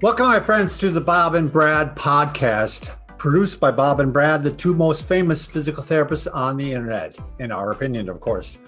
Welcome, my friends, to the Bob and Brad podcast, produced by Bob and Brad, the two most famous physical therapists on the internet, in our opinion, of course.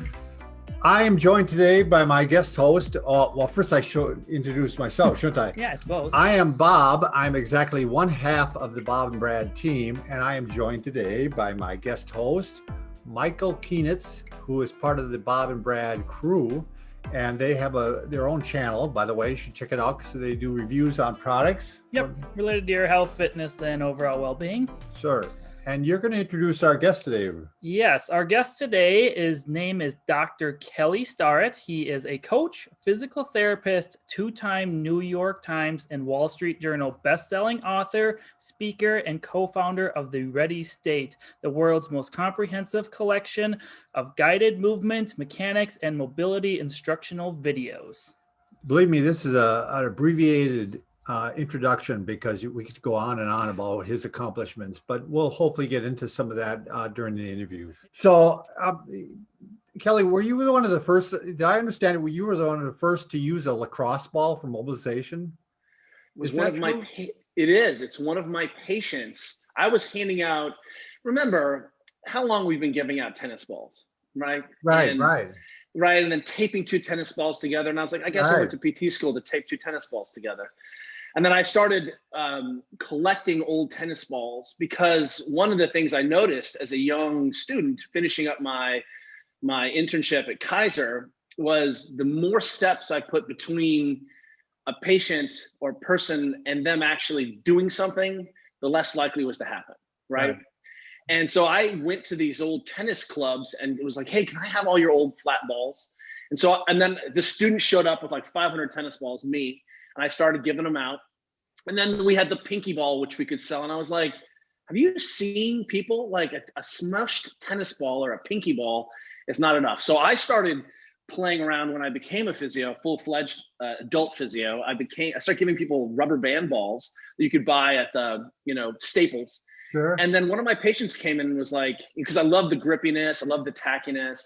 I am joined today by my guest host. Well, first I should introduce myself, shouldn't I? Yeah, I suppose. I am Bob. I'm exactly one half of the Bob and Brad team, and I am joined today by my guest host, Michael Keenitz, who is part of the Bob and Brad crew. And they have their own channel, by the way. You should check it out because they do reviews on products. Yep, related to your health, fitness, and overall well-being. Sure. And you're going to introduce our guest today. Yes, our guest today, his name is Dr. Kelly Starrett. He is a coach, physical therapist, two-time New York Times and Wall Street Journal bestselling author, speaker, and co-founder of The Ready State, the world's most comprehensive collection of guided movement, mechanics, and mobility instructional videos. Believe me, this is an abbreviated introduction because we could go on and on about his accomplishments, but we'll hopefully get into some of that during the interview. So, Kelly, were you one of the first? Did I understand it? You were one of the first to use a lacrosse ball for mobilization? Is that true? It is. It's one of my patients. I was handing out. Remember how long we've been giving out tennis balls, right? Right. And then taping two tennis balls together. And I was like, I guess I went to PT school to tape two tennis balls together. And then I started collecting old tennis balls because one of the things I noticed as a young student finishing up my internship at Kaiser was the more steps I put between a patient or person and them actually doing something, the less likely it was to happen, right? And so I went to these old tennis clubs and it was like, hey, can I have all your old flat balls? And then the students showed up with like 500 tennis balls, me, and I started giving them out. And then we had the pinky ball, which we could sell. And I was like, have you seen people like a smushed tennis ball or a pinky ball is not enough. So I started playing around when I became a physio, full-fledged adult physio. I started giving people rubber band balls that you could buy at the, Staples. Sure. And then one of my patients came in and was like, because I love the grippiness, I love the tackiness.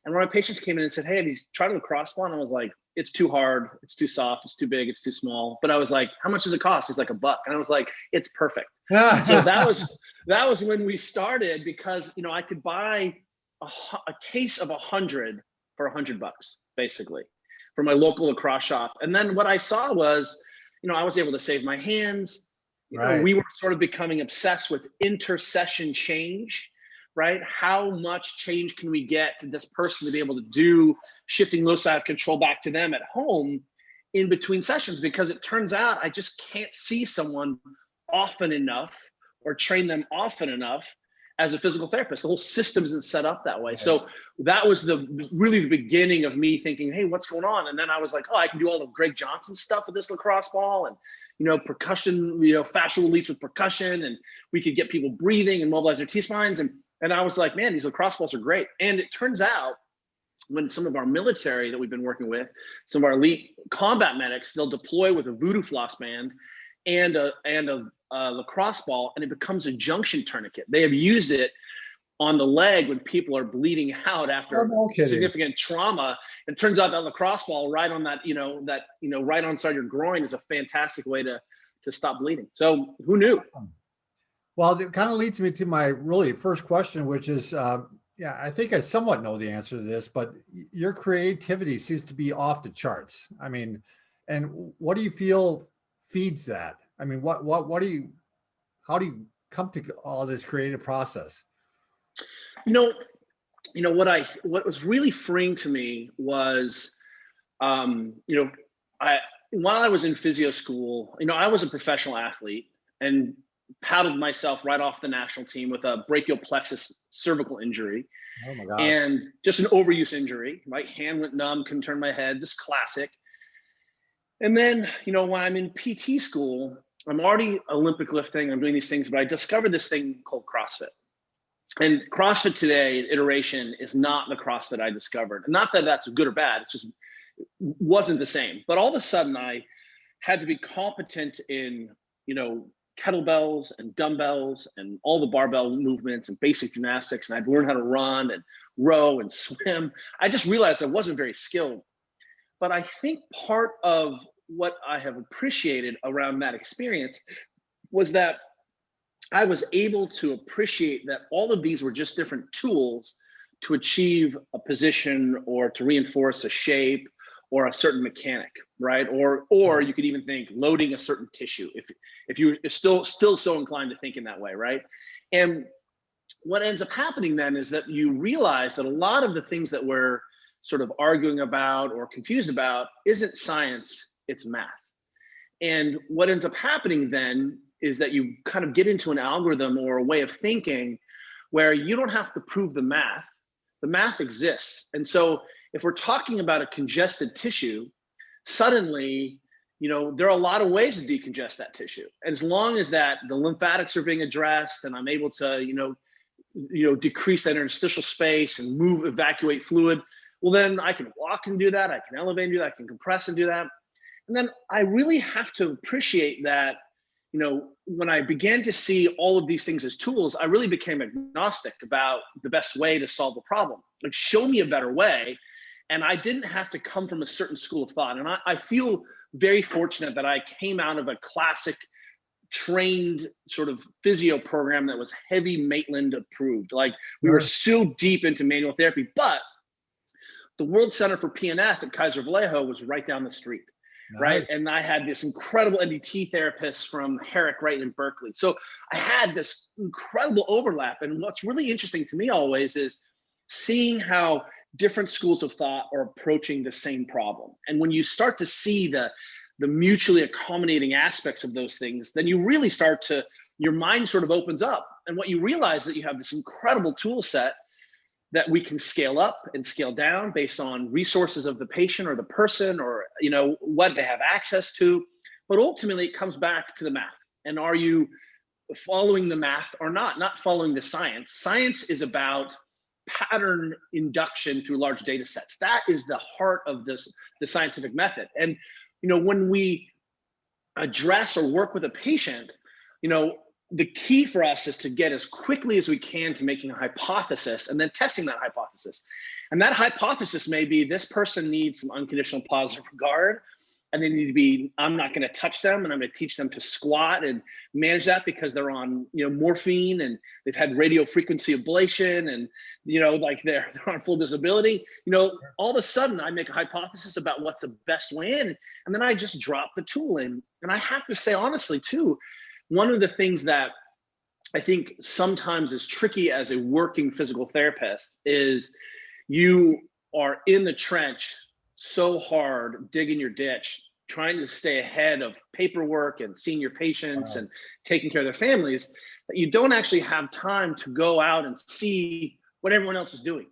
And one of my patients came in and said, hey, have you tried a lacrosse ball? And I was like, it's too hard, it's too soft, it's too big, it's too small. But I was like, how much does it cost? He's like, $1. And I was like, it's perfect. So that was when we started because, I could buy a case of 100 for $100, basically, from my local lacrosse shop. And then what I saw was, I was able to save my hands. We were sort of becoming obsessed with inter-session change, right? How much change can we get to this person to be able to do shifting loci of control back to them at home in between sessions? Because it turns out I just can't see someone often enough or train them often enough as a physical therapist. The whole system isn't set up that way. So that was really the beginning of me thinking, hey, what's going on? And then I was like, oh, I can do all the Greg Johnson stuff with this lacrosse ball and, percussion, fascial release with percussion. And we could get people breathing and mobilize their T-spines. And I was like, man, these lacrosse balls are great. And it turns out when some of our military that we've been working with, some of our elite combat medics, they'll deploy with a Voodoo floss band and a lacrosse ball, and it becomes a junction tourniquet. They have used it on the leg when people are bleeding out after significant trauma. And it turns out that lacrosse ball right on that, right on side your groin is a fantastic way to stop bleeding. So who knew? Well, it kind of leads me to my really first question, which is, I think I somewhat know the answer to this, but your creativity seems to be off the charts. I mean, and what do you feel feeds that? I mean, how do you come to all this creative process? What was really freeing to me was, while I was in physio school, I was a professional athlete and paddled myself right off the national team with a brachial plexus cervical injury. Oh my gosh. And just an overuse injury. My hand went numb, couldn't turn my head, just classic. And then, when I'm in PT school, I'm already Olympic lifting, I'm doing these things, but I discovered this thing called CrossFit. And CrossFit today, iteration, is not the CrossFit I discovered. And not that that's good or bad, it just wasn't the same. But all of a sudden, I had to be competent in, kettlebells and dumbbells and all the barbell movements and basic gymnastics. And I'd learned how to run and row and swim. I just realized I wasn't very skilled. But I think part of what I have appreciated around that experience was that I was able to appreciate that all of these were just different tools to achieve a position or to reinforce a shape or a certain mechanic, right? Or you could even think loading a certain tissue if you're still so inclined to think in that way, right? And what ends up happening then is that you realize that a lot of the things that we're sort of arguing about or confused about isn't science, it's math. And what ends up happening then is that you kind of get into an algorithm or a way of thinking where you don't have to prove the math exists. And so if we're talking about a congested tissue, suddenly, there are a lot of ways to decongest that tissue. As long as that the lymphatics are being addressed and I'm able to, decrease that interstitial space and evacuate fluid, well, then I can walk and do that. I can elevate and do that. I can compress and do that. And then I really have to appreciate that, when I began to see all of these things as tools, I really became agnostic about the best way to solve the problem. Like, show me a better way. And I didn't have to come from a certain school of thought. And I feel very fortunate that I came out of a classic trained sort of physio program that was heavy Maitland approved. Like, we were so deep into manual therapy, but the World Center for PNF at Kaiser Vallejo was right down the street. Nice. Right. And I had this incredible NDT therapist from Herrick right in Berkeley. So I had this incredible overlap. And what's really interesting to me always is seeing how different schools of thought are approaching the same problem. And when you start to see the mutually accommodating aspects of those things, then you really your mind sort of opens up. And what you realize that you have this incredible tool set that we can scale up and scale down based on resources of the patient or the person or, what they have access to. But ultimately it comes back to the math. And are you following the math or not following the science? Science is about pattern induction through large data sets. That is the heart of the scientific method. And, when we address or work with a patient, the key for us is to get as quickly as we can to making a hypothesis and then testing that hypothesis. And that hypothesis may be this person needs some unconditional positive regard, and they need to be, I'm not going to touch them and I'm going to teach them to squat and manage that because they're on, morphine and they've had radio frequency ablation and, like they're on full disability. All of a sudden I make a hypothesis about what's the best way in, and then I just drop the tool in. And I have to say honestly too, one of the things that I think sometimes is tricky as a working physical therapist is you are in the trench so hard, digging your ditch, trying to stay ahead of paperwork and seeing your patients and taking care of their families, that you don't actually have time to go out and see what everyone else is doing.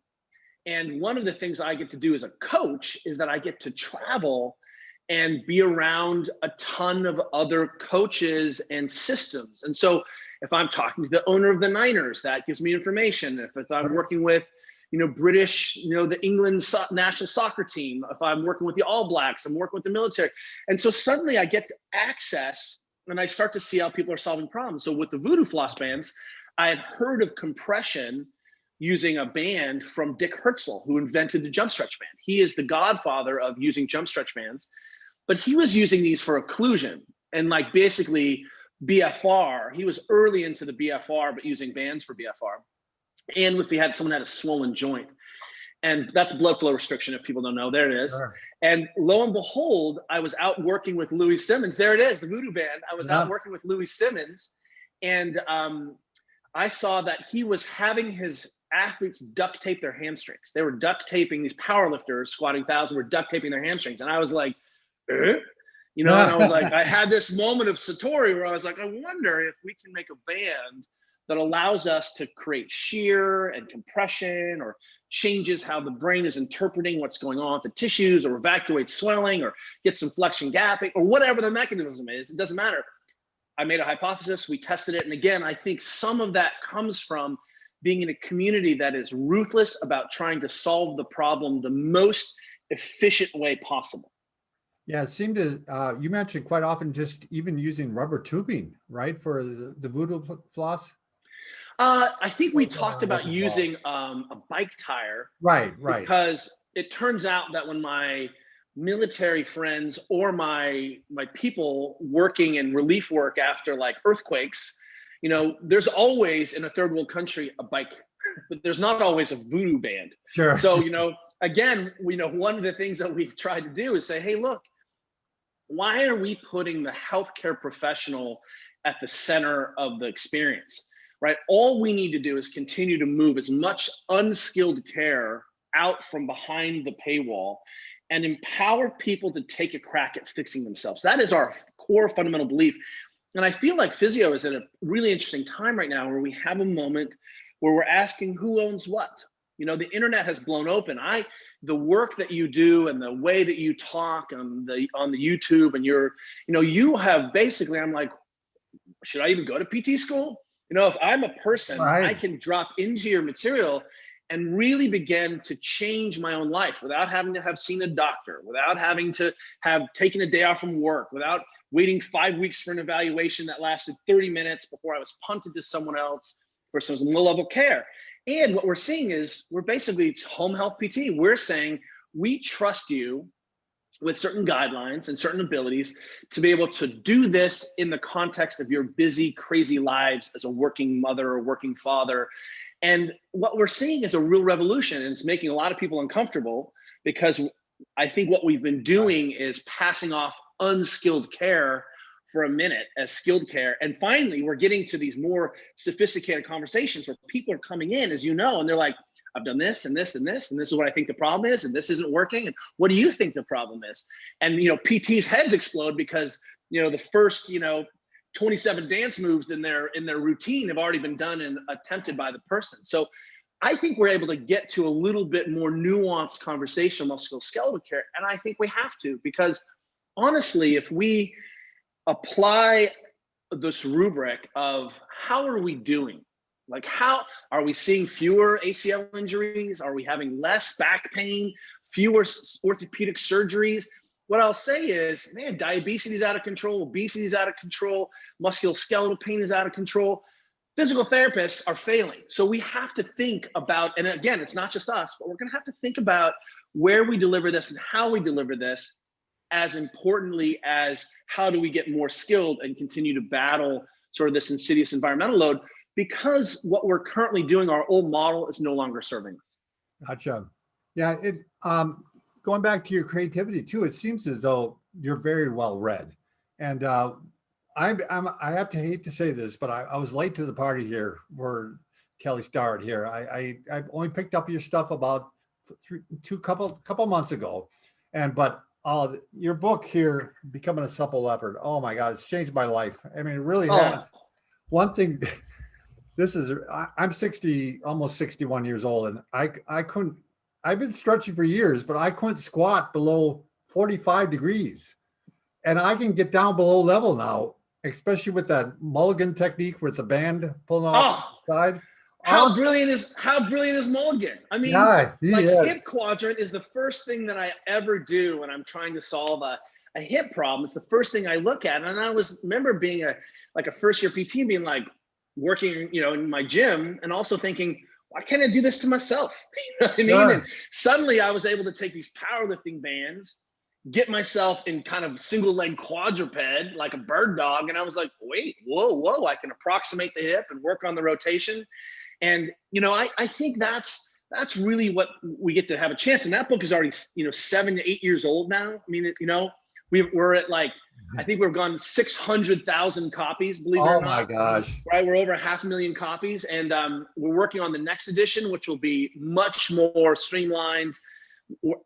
And one of the things I get to do as a coach is that I get to travel and be around a ton of other coaches and systems. And so if I'm talking to the owner of the Niners, that gives me information. If I'm working with, British, the England national soccer team, if I'm working with the All Blacks, I'm working with the military. And so suddenly I get to access and I start to see how people are solving problems. So with the Voodoo floss bands, I had heard of compression using a band from Dick Hertzl, who invented the jump stretch band. He is the godfather of using jump stretch bands. But he was using these for occlusion and like basically BFR. He was early into the BFR, but using bands for BFR. And if someone had a swollen joint, and that's blood flow restriction, if people don't know, there it is. Sure. And lo and behold, I was out working with Louis Simmons. There it is, the Voodoo band. I was out working with Louis Simmons, and I saw that he was having his athletes duct tape their hamstrings. They were duct taping, these powerlifters squatting 1,000 were duct taping their hamstrings. And I was like, and I was like, I had this moment of Satori where I was like, I wonder if we can make a band that allows us to create shear and compression or changes how the brain is interpreting what's going on with the tissues or evacuates swelling or get some flexion gapping or whatever the mechanism is. It doesn't matter. I made a hypothesis, we tested it. And again, I think some of that comes from being in a community that is ruthless about trying to solve the problem the most efficient way possible. Yeah, it seemed to, you mentioned quite often just even using rubber tubing, right, for the Voodoo floss? I think we talked about using a bike tire. Right. Because it turns out that when my military friends or my people working in relief work after like earthquakes, you know, there's always in a third world country a bike, but there's not always a voodoo band. Sure. So, you know, again, you know, one of the things that we've tried to do is say, hey, look, why are we putting the healthcare professional at the center of the experience, right? All we need to do is continue to move as much unskilled care out from behind the paywall and empower people to take a crack at fixing themselves. That is our core fundamental belief. And I feel like physio is at a really interesting time right now where we have a moment where we're asking who owns what. You know, the internet has blown open. The work that you do and the way that you talk on the YouTube and you have basically, I'm like, should I even go to PT school? You know, if I'm a person, Right. I can drop into your material and really begin to change my own life without having to have seen a doctor, without having to have taken a day off from work, without waiting 5 weeks for an evaluation that lasted 30 minutes before I was punted to someone else for some low-level care. And what we're seeing is it's home health PT. We're saying we trust you with certain guidelines and certain abilities to be able to do this in the context of your busy, crazy lives as a working mother or working father. And what we're seeing is a real revolution, and it's making a lot of people uncomfortable because I think what we've been doing is passing off unskilled care for a minute as skilled care. And finally, we're getting to these more sophisticated conversations where people are coming in, as you know, and they're like, I've done this and this and this, and this is what I think the problem is, and this isn't working. And what do you think the problem is? And, you know, PT's heads explode because, you know, the first, 27 dance moves in their routine have already been done and attempted by the person. So I think we're able to get to a little bit more nuanced conversation on musculoskeletal care. And I think we have to, because honestly, if we apply this rubric of how are we doing? Like, how are we seeing fewer ACL injuries? Are we having less back pain, fewer orthopedic surgeries? What I'll say is, man, diabetes is out of control, obesity is out of control, musculoskeletal pain is out of control. Physical therapists are failing. So we have to think about, and again, it's not just us, but we're gonna have to think about where we deliver this and how we deliver this, as importantly as how do we get more skilled and continue to battle sort of this insidious environmental load, because what we're currently doing, our old model, is no longer serving us. Gotcha. Yeah, going back to your creativity too, it seems as though you're very well read. And I have to hate to say this, but I was late to the party here for Kelly Starrett here. I only picked up your stuff about couple months ago, but your book here, Becoming a Supple Leopard, oh my God, it's changed my life. I mean, it really has. One thing, I'm 60, almost 61 years old, and I've been stretching for years, but I couldn't squat below 45 degrees. And I can get down below level now, especially with that mulligan technique with the band pulling off the side. How brilliant is mulligan? I mean, hip quadrant is the first thing that I ever do when I'm trying to solve a hip problem. It's the first thing I look at. And I remember being a first year PT and being like, working, in my gym, and also thinking, why can't I do this to myself? You know what I mean? Yeah. And suddenly I was able to take these powerlifting bands, get myself in kind of single leg quadruped like a bird dog. And I was like, wait, whoa, I can approximate the hip and work on the rotation. And, I think that's really what we get to have a chance. And that book is already, 7 to 8 years old now. I mean, we're at I think we've gone 600,000 copies, believe it or not. Oh my gosh. Right, we're over 500,000 copies. And we're working on the next edition, which will be much more streamlined.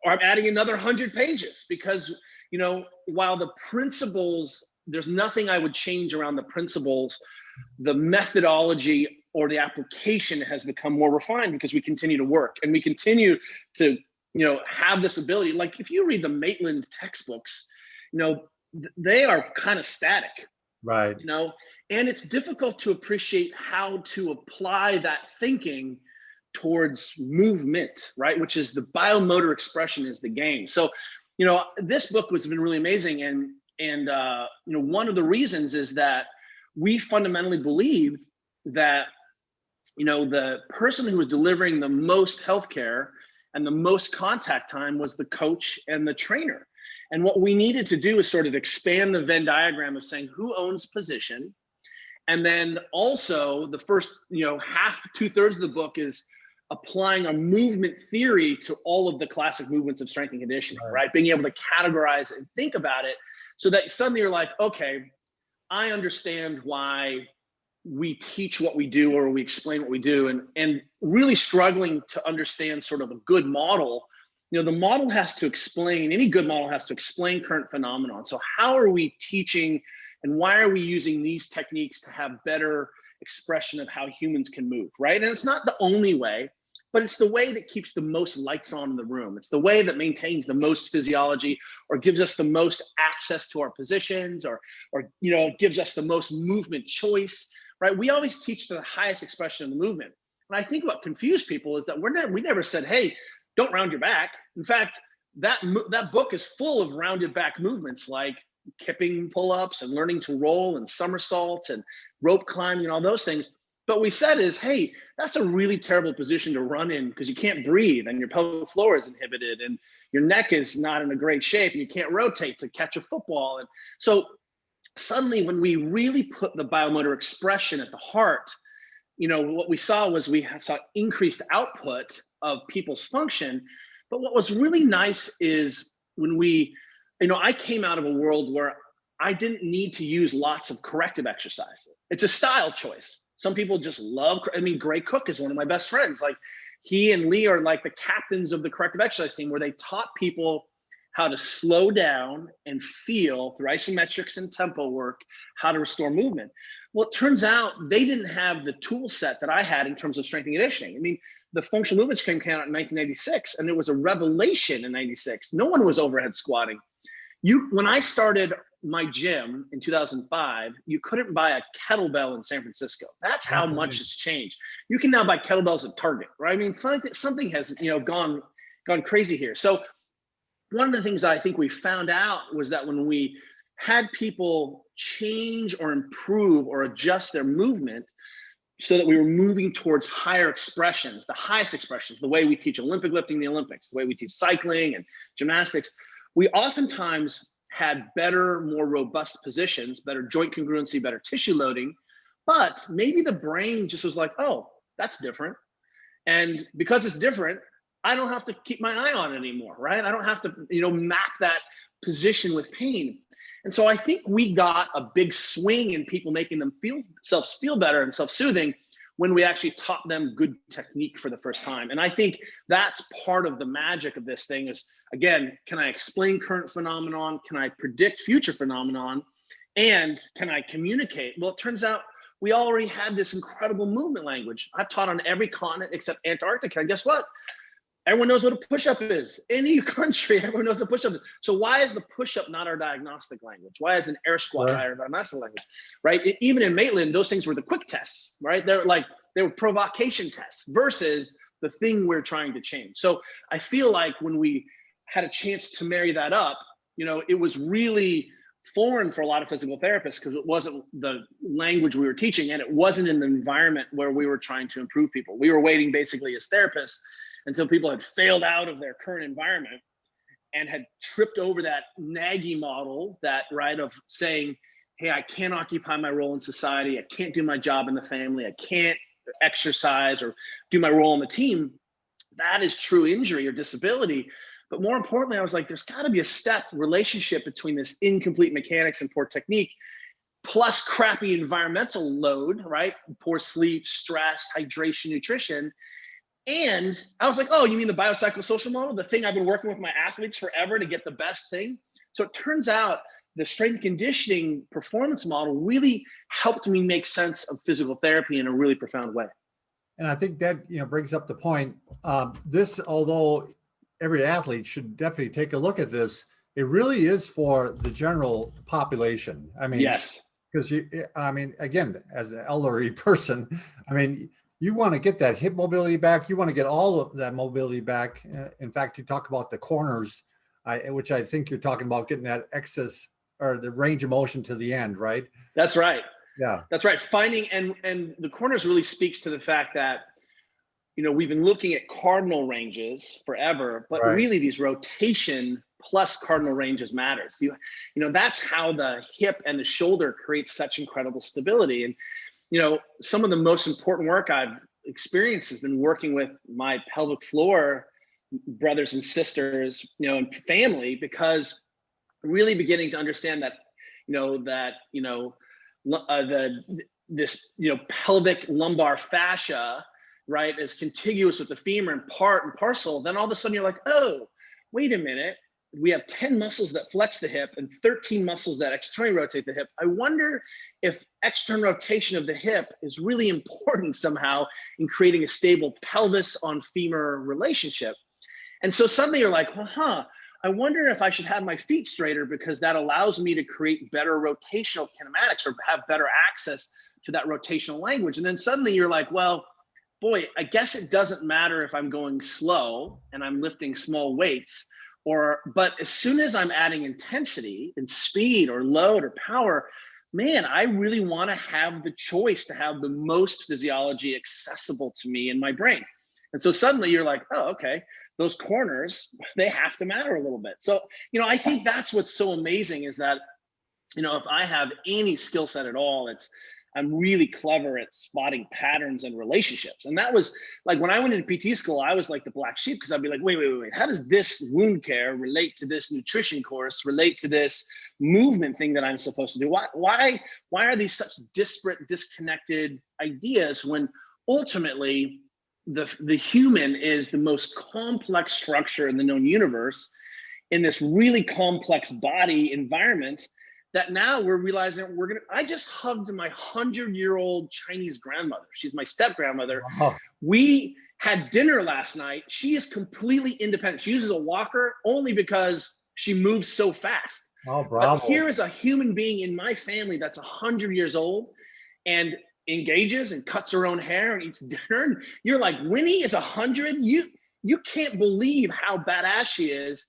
I'm adding another 100 pages because, while the principles, there's nothing I would change around the principles, the methodology or the application has become more refined because we continue to work and we continue to, have this ability. Like if you read the Maitland textbooks, they are kind of static, right? And it's difficult to appreciate how to apply that thinking towards movement, right? Which is the biomotor expression is the game. So, this book has been really amazing. And one of the reasons is that we fundamentally believe that, the person who was delivering the most healthcare and the most contact time was the coach and the trainer. And what we needed to do is sort of expand the Venn diagram of saying who owns position. And then also the first, half, 2/3 of the book is applying a movement theory to all of the classic movements of strength and conditioning, right? Being able to categorize and think about it so that suddenly you're like, okay, I understand why we teach what we do or we explain what we do, and really struggling to understand sort of a good model. The model has to explain, any good model has to explain current phenomenon. So how are we teaching and why are we using these techniques to have better expression of how humans can move, right? And it's not the only way, but it's the way that keeps the most lights on in the room. It's the way that maintains the most physiology or gives us the most access to our positions or gives us the most movement choice, right? We always teach the highest expression of the movement. And I think what confused people is that we never said, hey, don't round your back. In fact, that book is full of rounded back movements like kipping pull-ups and learning to roll and somersaults and rope climbing and all those things. But we said is, hey, that's a really terrible position to run in because you can't breathe and your pelvic floor is inhibited and your neck is not in a great shape and you can't rotate to catch a football. And so suddenly when we really put the biomotor expression at the heart, what we saw was we saw increased output of people's function. But what was really nice is when I came out of a world where I didn't need to use lots of corrective exercise. It's a style choice. Some people just love, Gray Cook is one of my best friends. Like he and Lee are like the captains of the corrective exercise team where they taught people how to slow down and feel through isometrics and tempo work, how to restore movement. Well, it turns out they didn't have the tool set that I had in terms of strength and conditioning. The functional movements came out in 1996 and it was a revelation in 96. No one was overhead squatting. When I started my gym in 2005, you couldn't buy a kettlebell in San Francisco. That's how much it's changed. You can now buy kettlebells at Target, right? Something has gone crazy here. So one of the things that I think we found out was that when we had people change or improve or adjust their movement so that we were moving towards higher expressions, the highest expressions, the way we teach Olympic lifting in the Olympics, the way we teach cycling and gymnastics, we oftentimes had better, more robust positions, better joint congruency, better tissue loading, but maybe the brain just was like, oh, that's different. And because it's different, I don't have to keep my eye on it anymore, right? I don't have to, map that position with pain. And so I think we got a big swing in people making themselves feel better and self-soothing when we actually taught them good technique for the first time. And I think that's part of the magic of this thing is, again, can I explain current phenomenon? Can I predict future phenomenon? And can I communicate? Well, it turns out we already had this incredible movement language. I've taught on every continent except Antarctica. And guess what? Everyone knows what a push-up is. Any country, everyone knows what a push-up is. So why is the push-up not our diagnostic language? Why is an air squat our diagnostic language, right? Even in Maitland, those things were the quick tests, right? They were provocation tests versus the thing we're trying to change. So I feel like when we had a chance to marry that up, it was really foreign for a lot of physical therapists because it wasn't the language we were teaching and it wasn't in the environment where we were trying to improve people. We were waiting basically as therapists until people had failed out of their current environment and had tripped over that naggy model of saying, hey, I can't occupy my role in society. I can't do my job in the family. I can't exercise or do my role on the team. That is true injury or disability. But more importantly, I was like, there's got to be a step relationship between this incomplete mechanics and poor technique plus crappy environmental load, right? Poor sleep, stress, hydration, nutrition. And I was like, oh, you mean the biopsychosocial model, the thing I've been working with my athletes forever to get the best thing? So it turns out the strength and conditioning performance model really helped me make sense of physical therapy in a really profound way. And I think that brings up the point. Although every athlete should definitely take a look at this, it really is for the general population. Yes. Because again, as an elderly person, you want to get that hip mobility back. You want to get all of that mobility back. In fact, you talk about the corners, which I think you're talking about getting that excess or the range of motion to the end, right? That's right. Yeah, that's right. Finding and the corners really speaks to the fact that we've been looking at cardinal ranges forever, but Right. really these rotation plus cardinal ranges matters. That's how the hip and the shoulder create such incredible stability. And, some of the most important work I've experienced has been working with my pelvic floor brothers and sisters, and family, because really beginning to understand that, this pelvic lumbar fascia, right, is contiguous with the femur and part and parcel. Then all of a sudden you're like, oh, wait a minute. We have 10 muscles that flex the hip and 13 muscles that externally rotate the hip. I wonder if external rotation of the hip is really important somehow in creating a stable pelvis on femur relationship. And so suddenly you're like, well, I wonder if I should have my feet straighter, because that allows me to create better rotational kinematics or have better access to that rotational language. And then suddenly you're like, well, boy, I guess it doesn't matter if I'm going slow and I'm lifting small weights, but as soon as I'm adding intensity and speed or load or power, man, I really want to have the choice to have the most physiology accessible to me in my brain. And so suddenly you're like, oh, okay, those corners, they have to matter a little bit. So, I think that's what's so amazing is that, if I have any skill set at all, I'm really clever at spotting patterns and relationships. And that was like, when I went into PT school, I was like the black sheep, because I'd be like, wait, how does this wound care relate to this nutrition course, relate to this movement thing that I'm supposed to do? Why are these such disparate, disconnected ideas, when ultimately the human is the most complex structure in the known universe, in this really complex body environment, that now we're realizing I just hugged my 100-year-old Chinese grandmother. She's my step grandmother. Oh, We had dinner last night. She is completely independent. She uses a walker only because she moves so fast. oh, bravo. But here is a human being in my family that's 100 years old and engages and cuts her own hair and eats dinner. And you're like, Winnie is 100? You can't believe how badass she is.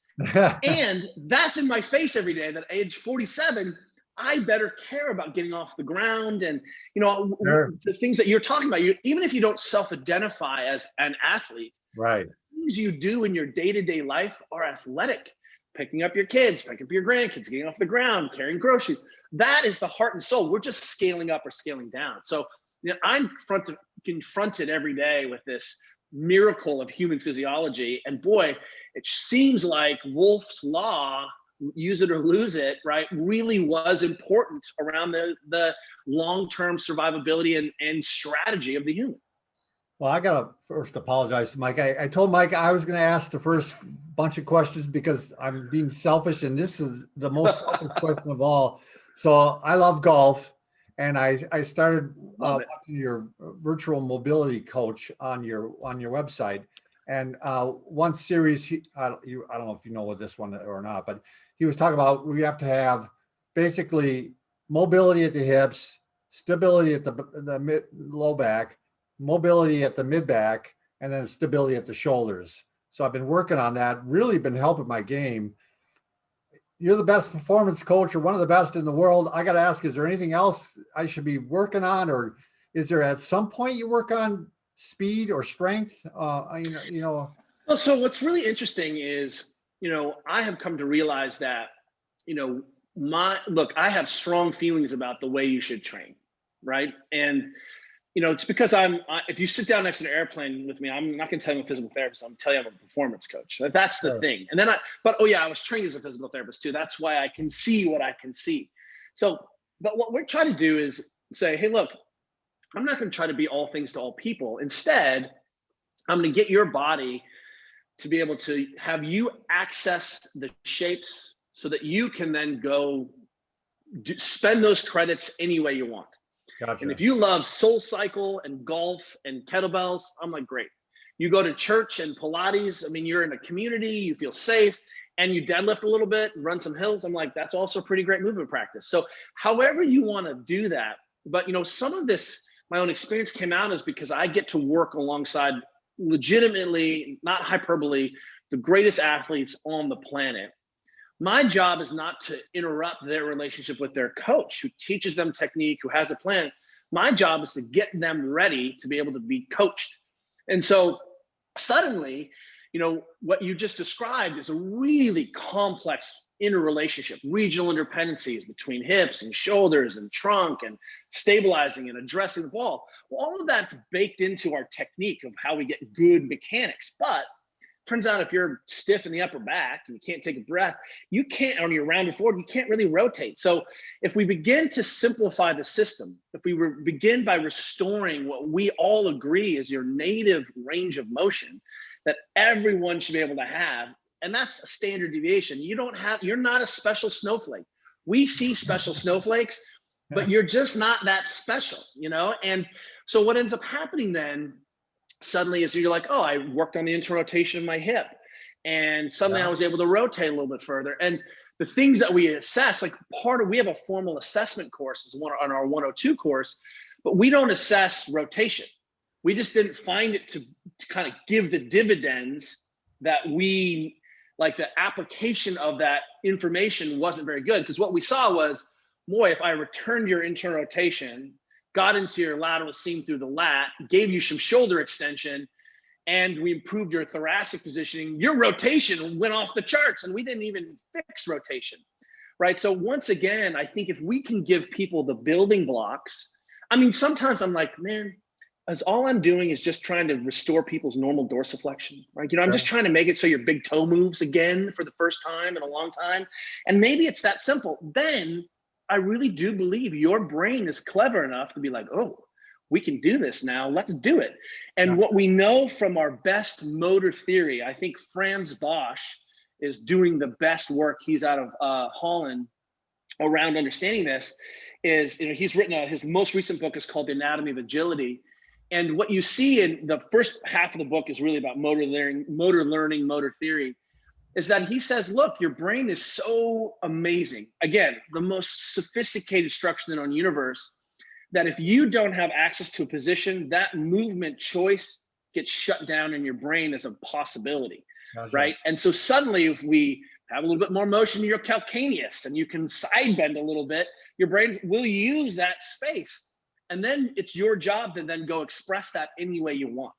And that's in my face every day, that at age 47, I better care about getting off the ground. And, Sure. the things that you're talking about, even if you don't self-identify as an athlete, Right. things you do in your day-to-day life are athletic. Picking up your kids, picking up your grandkids, getting off the ground, carrying groceries. That is the heart and soul. We're just scaling up or scaling down. So I'm confronted every day with this miracle of human physiology. And boy, it seems like Wolff's law, use it or lose it, right, really was important around the long-term survivability and strategy of the human. Well, I got to first apologize to Mike. I told Mike I was going to ask the first bunch of questions because I'm being selfish, and this is the most selfish question of all. So I love golf, and I started watching your virtual mobility coach on your website. And one series, I don't know if you know what this one or not, but he was talking about we have to have basically mobility at the hips, stability at the low back, mobility at the mid back, and then stability at the shoulders. So I've been working on that, really been helping my game. You're the best performance coach, or one of the best in the world. I got to ask, is there anything else I should be working on, or is there at some point you work on speed or strength? Well, so what's really interesting is, I have come to realize that, I have strong feelings about the way you should train, right? And it's because if you sit down next to an airplane with me, I'm not going to tell you I'm a physical therapist. I'm going to tell you I'm a performance coach. That's the thing. And then I was trained as a physical therapist too. That's why I can see what I can see. So, but what we're trying to do is say, hey, look, I'm not going to try to be all things to all people. Instead, I'm going to get your body to be able to have you access the shapes so that you can then go spend those credits any way you want. Gotcha. And if you love Soul Cycle and golf and kettlebells, I'm like, great. You go to church and Pilates, you're in a community, you feel safe, and you deadlift a little bit, run some hills. I'm like, that's also a pretty great movement practice. So however you want to do that, but some of this, my own experience came out is because I get to work alongside legitimately, not hyperbole, the greatest athletes on the planet. My job is not to interrupt their relationship with their coach who teaches them technique, who has a plan. My job is to get them ready to be able to be coached. And so suddenly, you know, what you just described is a really complex interrelationship, regional interdependencies between hips and shoulders and trunk and stabilizing and addressing the ball. Well, all of that's baked into our technique of how we get good mechanics. But turns out if you're stiff in the upper back and you can't take a breath, you can't, on your rounded forward, you can't really rotate. So if we begin to simplify the system, if we begin by restoring what we all agree is your native range of motion that everyone should be able to have, and that's a standard deviation. You're not a special snowflake. We see special snowflakes, but you're just not that special, you know? And so what ends up happening then suddenly is you're like, oh, I worked on the interrotation of my hip, and suddenly I was able to rotate a little bit further. And the things that we assess, like we have a formal assessment course on our 102 course, but we don't assess rotation. We just didn't find it to kind of give the dividends that we, like the application of that information wasn't very good. Because what we saw was, boy, if I returned your internal rotation, got into your lateral seam through the lat, gave you some shoulder extension, and we improved your thoracic positioning, your rotation went off the charts, and we didn't even fix rotation, right? So once again, I think if we can give people the building blocks, I mean, sometimes I'm like, man, as all I'm doing is just trying to restore people's normal dorsiflexion, right? You know, I'm just trying to make it so your big toe moves again for the first time in a long time. And maybe it's that simple. Then I really do believe your brain is clever enough to be like, oh, we can do this now, let's do it. And what we know from our best motor theory, I think Franz Bosch is doing the best work. He's out of Holland around understanding this, is, you know, he's written his most recent book is called The Anatomy of Agility. And what you see in the first half of the book is really about motor learning, motor theory, is that he says, look, your brain is so amazing. Again, the most sophisticated structure in the known universe, that if you don't have access to a position, that movement choice gets shut down in your brain as a possibility, right? And so suddenly if we have a little bit more motion in your calcaneus and you can side bend a little bit, your brain will use that space. And then it's your job to then go express that any way you want,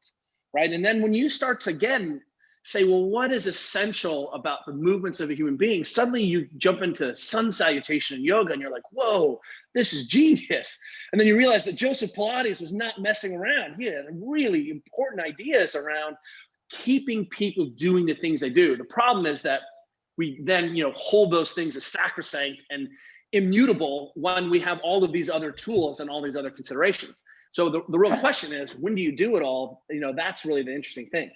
right? And then when you start to, again, say, well, what is essential about the movements of a human being? Suddenly you jump into sun salutation in yoga and you're like, whoa, this is genius. And then you realize that Joseph Pilates was not messing around. He had really important ideas around keeping people doing the things they do. The problem is that we then, you know, hold those things as sacrosanct and immutable when we have all of these other tools and all these other considerations. So the real question is, when do you do it all? You know, that's really the interesting thing.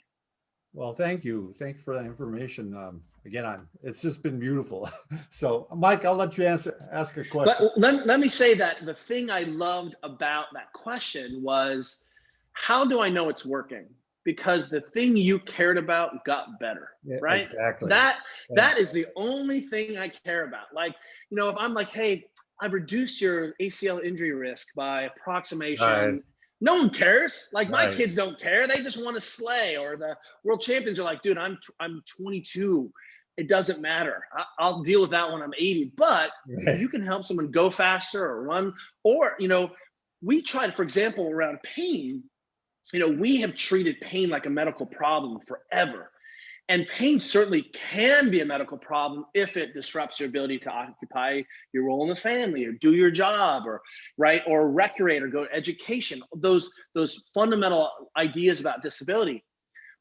Well, thank you. Thank you for that information. Again, it's just been beautiful. So Mike, I'll let you ask a question. But let me say that the thing I loved about that question was, how do I know it's working? Because the thing you cared about got better, right? Exactly. That is the only thing I care about. Like, you know, if I'm like, hey, I've reduced your ACL injury risk by approximation. Right. No one cares. Like my kids don't care. They just want to slay. Or the world champions are like, dude, I'm 22. It doesn't matter. I'll deal with that when I'm 80. But if you can help someone go faster or run, or, you know, we tried, for example, around pain, you know, we have treated pain like a medical problem forever. And pain certainly can be a medical problem if it disrupts your ability to occupy your role in the family or do your job, or right, or recreate or go to education, those fundamental ideas about disability.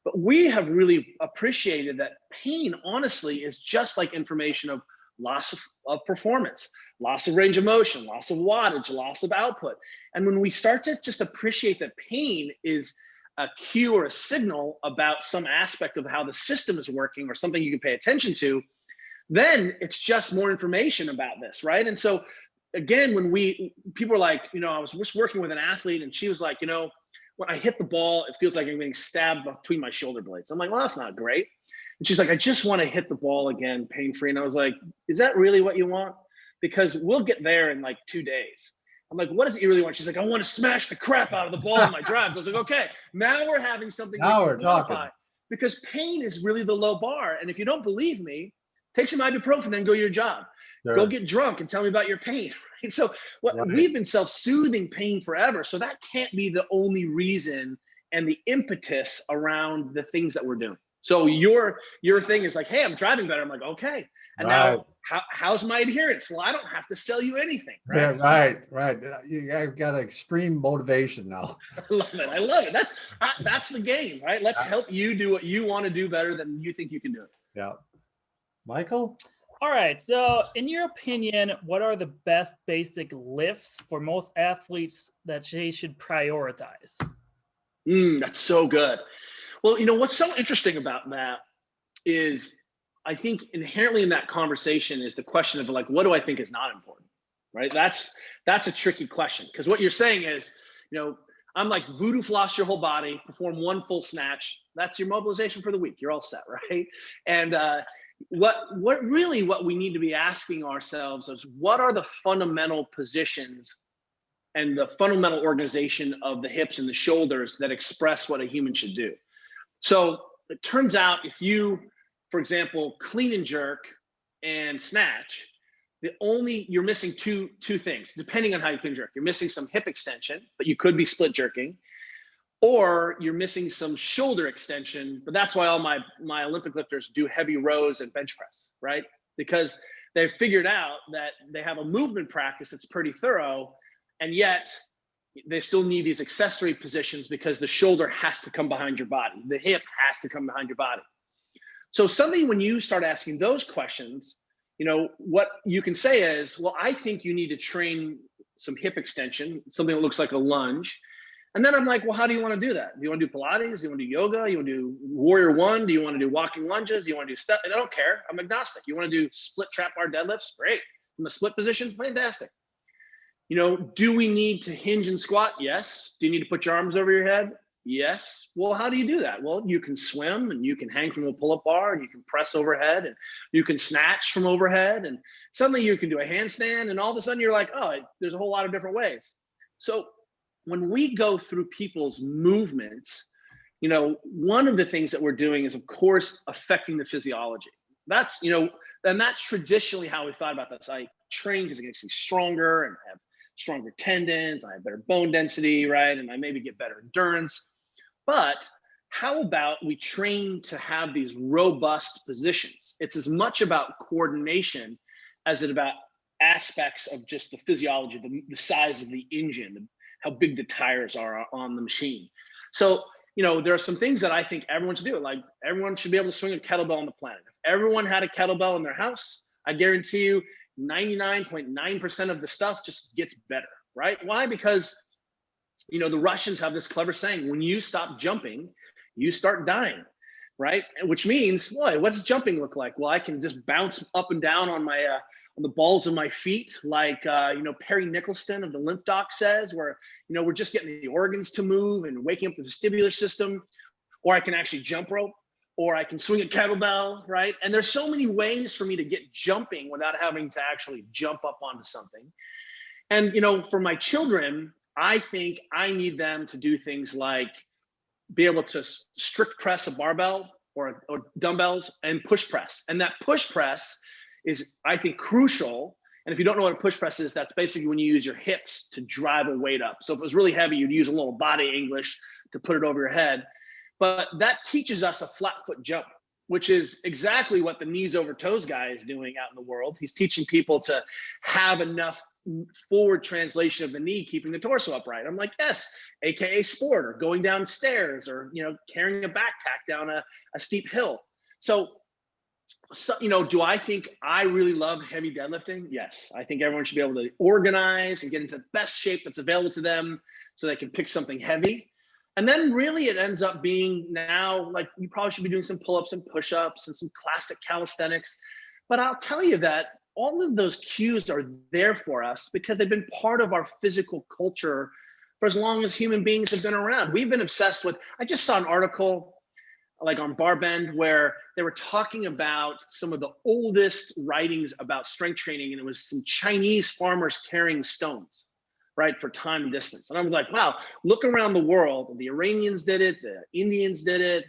But we have really appreciated that pain, honestly, is just like information of loss of performance, loss of range of motion, loss of wattage, loss of output. And when we start to just appreciate that pain is a cue or a signal about some aspect of how the system is working or something you can pay attention to, then it's just more information about this, right? And so again, when people are like, you know, I was just working with an athlete and she was like, you know, when I hit the ball, it feels like I'm getting stabbed between my shoulder blades. I'm like, well, that's not great. And she's like, I just want to hit the ball again, pain-free. And I was like, is that really what you want? Because we'll get there in like 2 days. I'm like, what is it you really want? She's like, I want to smash the crap out of the ball in my drives. I was like, okay, now we're having something. Now we're talking. Because pain is really the low bar. And if you don't believe me, take some ibuprofen, then go to your job. Sure. Go get drunk and tell me about your pain. Right? So we've been self-soothing pain forever. So that can't be the only reason and the impetus around the things that we're doing. So your thing is like, hey, I'm driving better. I'm like, okay. And now how's my adherence? Well, I don't have to sell you anything. Right. Yeah, right. I've got extreme motivation now. I love it. That's the game, right? Let's help you do what you want to do better than you think you can do it. Yeah. Michael? All right. So in your opinion, what are the best basic lifts for most athletes that they should prioritize? That's so good. Well, what's so interesting about that is I think inherently in that conversation is the question of like, what do I think is not important, right? That's a tricky question, because what you're saying is, I'm like Voodoo floss your whole body, perform one full snatch. That's your mobilization for the week. You're all set, right? And what we need to be asking ourselves is, what are the fundamental positions and the fundamental organization of the hips and the shoulders that express what a human should do? So it turns out if you, for example, clean and jerk and snatch, you're missing two things, depending on how you clean and jerk. You're missing some hip extension, but you could be split jerking, or you're missing some shoulder extension. But that's why all my Olympic lifters do heavy rows and bench press, right? Because they've figured out that they have a movement practice that's pretty thorough, and yet they still need these accessory positions because the shoulder has to come behind your body. The hip has to come behind your body. So when you start asking those questions, what you can say is, well, I think you need to train some hip extension, something that looks like a lunge. And then I'm like, well, how do you want to do that? Do you want to do Pilates? Do you want to do yoga? Do you want to do Warrior One? Do you want to do walking lunges? Do you want to do step? And I don't care. I'm agnostic. You want to do split trap bar deadlifts? Great. From a split position? Fantastic. Do we need to hinge and squat? Yes. Do you need to put your arms over your head? Yes. Well, how do you do that? Well, you can swim, and you can hang from a pull-up bar, and you can press overhead, and you can snatch from overhead, and suddenly you can do a handstand, and all of a sudden you're like, oh, there's a whole lot of different ways. So when we go through people's movements, one of the things that we're doing is, of course, affecting the physiology. That's, and that's traditionally how we thought about this. I train because it makes me stronger and have stronger tendons, I have better bone density, right? And I maybe get better endurance. But how about we train to have these robust positions? It's as much about coordination as it about aspects of just the physiology, the size of the engine, how big the tires are on the machine. So, there are some things that I think everyone should do. Like, everyone should be able to swing a kettlebell on the planet. If everyone had a kettlebell in their house, I guarantee you 99.9% of the stuff just gets better, right? Why? Because, the Russians have this clever saying, when you stop jumping, you start dying, right? Which means, what's jumping look like? Well, I can just bounce up and down on my, on the balls of my feet, like, Perry Nicholson of the Lymph Doc says, where, we're just getting the organs to move and waking up the vestibular system, or I can actually jump rope, or I can swing a kettlebell, right? And there's so many ways for me to get jumping without having to actually jump up onto something. And, for my children, I think I need them to do things like be able to strict press a barbell or dumbbells and push press. And that push press is, I think, crucial. And if you don't know what a push press is, that's basically when you use your hips to drive a weight up. So if it was really heavy, you'd use a little body English to put it over your head. But that teaches us a flat foot jump, which is exactly what the knees over toes guy is doing out in the world. He's teaching people to have enough forward translation of the knee, keeping the torso upright. I'm like, yes, AKA sport, or going down stairs, or, carrying a backpack down a steep hill. So, do I think I really love heavy deadlifting? Yes. I think everyone should be able to organize and get into the best shape that's available to them so they can pick something heavy. And then really it ends up being now, like, you probably should be doing some pull-ups and push-ups and some classic calisthenics. But I'll tell you that all of those cues are there for us because they've been part of our physical culture for as long as human beings have been around. We've been obsessed with, I just saw an article like on Barbend where they were talking about some of the oldest writings about strength training, and it was some Chinese farmers carrying stones, right, for time and distance. And I was like, wow, look around the world. The Iranians did it, the Indians did it,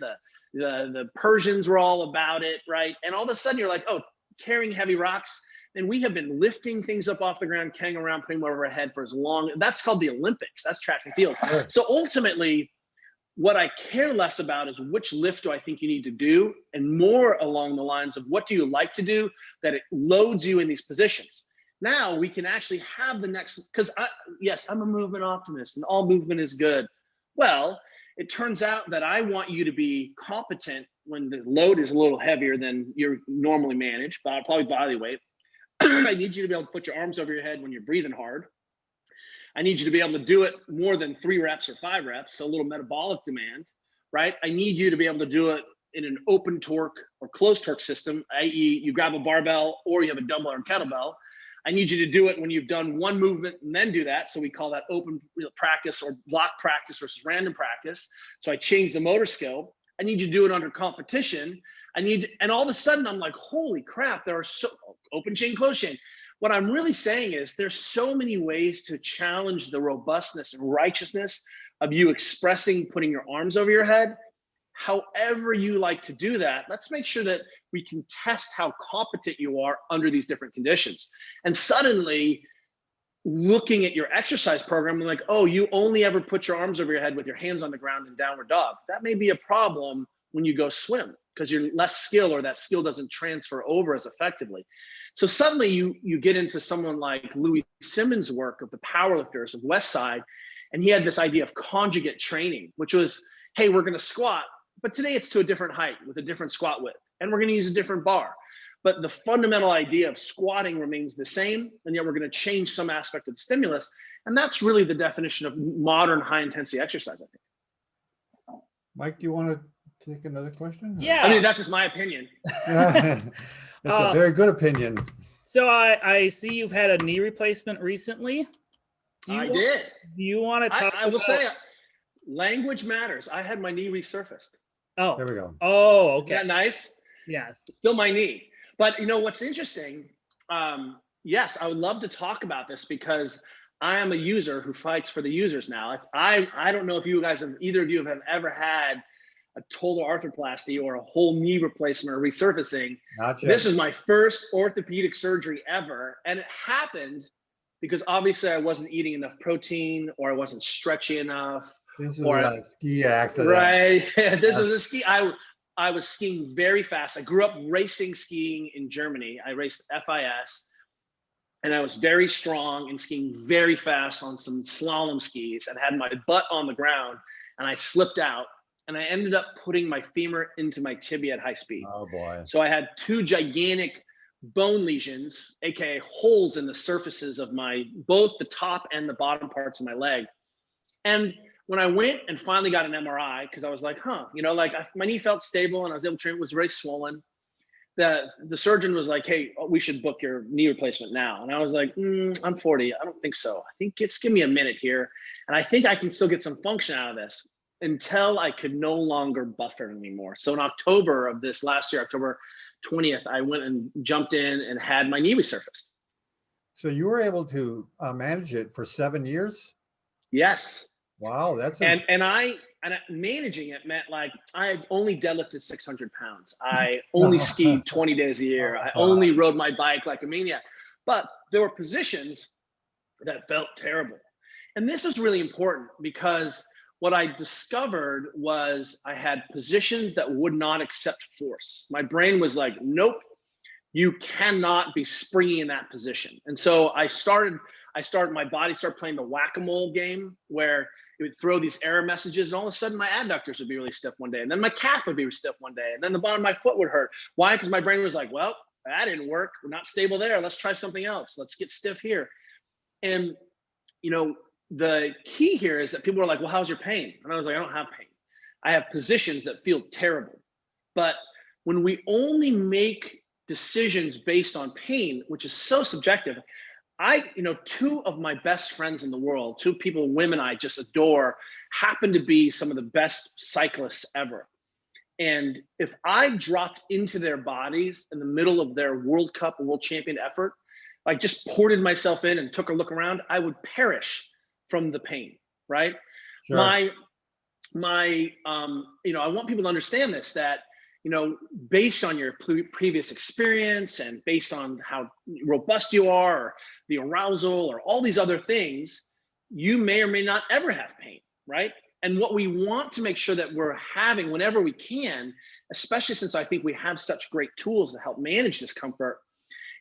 the Persians were all about it, right? And all of a sudden you're like, oh, carrying heavy rocks. And we have been lifting things up off the ground, carrying around, putting them over our head for as long. That's called the Olympics. That's track and field. So ultimately, What I care less about is which lift do I think you need to do, and more along the lines of what do you like to do that it loads you in these positions. Now we can actually have the next, because yes, I'm a movement optimist and all movement is good. Well, it turns out that I want you to be competent when the load is a little heavier than you're normally managed, but probably body weight. I need you to be able to put your arms over your head when you're breathing hard. I need you to be able to do it more than 3 reps or 5 reps, so a little metabolic demand, right? I need you to be able to do it in an open torque or closed torque system, i.e. you grab a barbell or you have a dumbbell or a kettlebell. I need you to do it when you've done one movement and then do that. So we call that open practice or block practice versus random practice. So I change the motor skill. I need you to do it under competition. And all of a sudden I'm like, holy crap, there are so open chain, closed chain. What I'm really saying is there's so many ways to challenge the robustness and righteousness of you expressing, putting your arms over your head. However you like to do that, let's make sure that we can test how competent you are under these different conditions. And suddenly looking at your exercise program, I'm like, oh, you only ever put your arms over your head with your hands on the ground in downward dog. That may be a problem when you go swim because you're less skill or that skill doesn't transfer over as effectively. So suddenly you get into someone like Louis Simmons' work of the powerlifters of West Side, and he had this idea of conjugate training, which was, hey, we're going to squat, but today it's to a different height with a different squat width, and we're going to use a different bar. But the fundamental idea of squatting remains the same, and yet we're going to change some aspect of the stimulus. And that's really the definition of modern high-intensity exercise, I think. Mike, do you want to take another question? Yeah. I mean, that's just my opinion. It's a very good opinion. So I see you've had a knee replacement recently. I did. Do you want to talk I will say language matters. I had my knee resurfaced. Oh. There we go. Oh, okay. Isn't that nice? Yes. Still my knee. But you know what's interesting? Yes, I would love to talk about this because I am a user who fights for the users now. I don't know if you guys either of you have ever had a total arthroplasty or a whole knee replacement or resurfacing. This is my first orthopedic surgery ever. And it happened because obviously I wasn't eating enough protein or I wasn't stretchy enough. This was a ski accident. Right. This was a ski. I was skiing very fast. I grew up racing skiing in Germany. I raced FIS. And I was very strong and skiing very fast on some slalom skis and had my butt on the ground. And I slipped out. And I ended up putting my femur into my tibia at high speed. Oh boy. So I had 2 gigantic bone lesions, AKA holes in the surfaces of both the top and the bottom parts of my leg. And when I went and finally got an MRI, because I was like, my knee felt stable and I was able to train, it was very swollen. The surgeon was like, hey, we should book your knee replacement now. And I was like, I'm 40. I don't think so. I think just give me a minute here. And I think I can still get some function out of this. Until I could no longer buffer anymore. So in October of this last year, October 20th, I went and jumped in and had my knee resurfaced. So you were able to manage it for 7 years? Yes. Wow, that's and managing it meant like I only deadlifted 600 pounds. I only skied 20 days a year. I only rode my bike like a maniac. But there were positions that felt terrible. And this is really important because what I discovered was I had positions that would not accept force. My brain was like, nope, you cannot be springy in that position. And so my body started playing the whack-a-mole game where it would throw these error messages and all of a sudden my adductors would be really stiff one day and then my calf would be stiff one day and then the bottom of my foot would hurt. Why? Because my brain was like, well, that didn't work. We're not stable there. Let's try something else. Let's get stiff here. And, the key here is that people are like, well, how's your pain? And I was like, I don't have pain. I have positions that feel terrible. But when we only make decisions based on pain, which is so subjective, 2 of my best friends in the world, 2 women I just adore, happen to be some of the best cyclists ever. And if I dropped into their bodies in the middle of their World Cup or World Champion effort, like just ported myself in and took a look around, I would perish from the pain, right? Sure. I want people to understand this, that, based on your previous experience and based on how robust you are, or the arousal or all these other things, you may or may not ever have pain, right? And what we want to make sure that we're having whenever we can, especially since I think we have such great tools to help manage discomfort,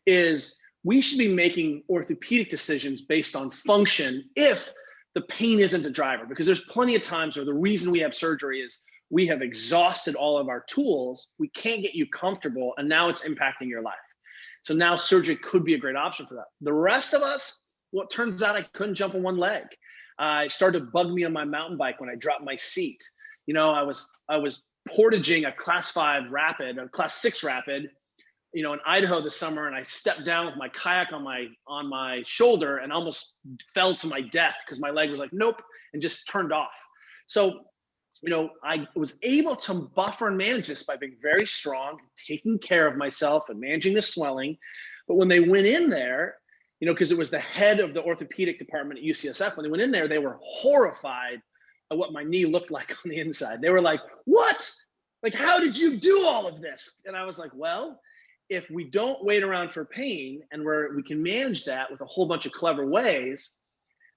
is we should be making orthopedic decisions based on function if the pain isn't a driver. Because there's plenty of times where the reason we have surgery is we have exhausted all of our tools, we can't get you comfortable, and now it's impacting your life. So now surgery could be a great option for that. The rest of us, well, it turns out I couldn't jump on one leg. I started to bug me on my mountain bike when I dropped my seat. You know, I was portaging a class 5 rapid, a class 6 rapid, you know, in Idaho this summer, and I stepped down with my kayak on my shoulder and almost fell to my death because my leg was like, nope, and just turned off. So, you know, I was able to buffer and manage this by being very strong, taking care of myself and managing the swelling. But when they went in there, you know, because it was the head of the orthopedic department at UCSF, when they went in there, they were horrified at what my knee looked like on the inside. They were like, what? Like, how did you do all of this? And I was like, well, if we don't wait around for pain and we can manage that with a whole bunch of clever ways,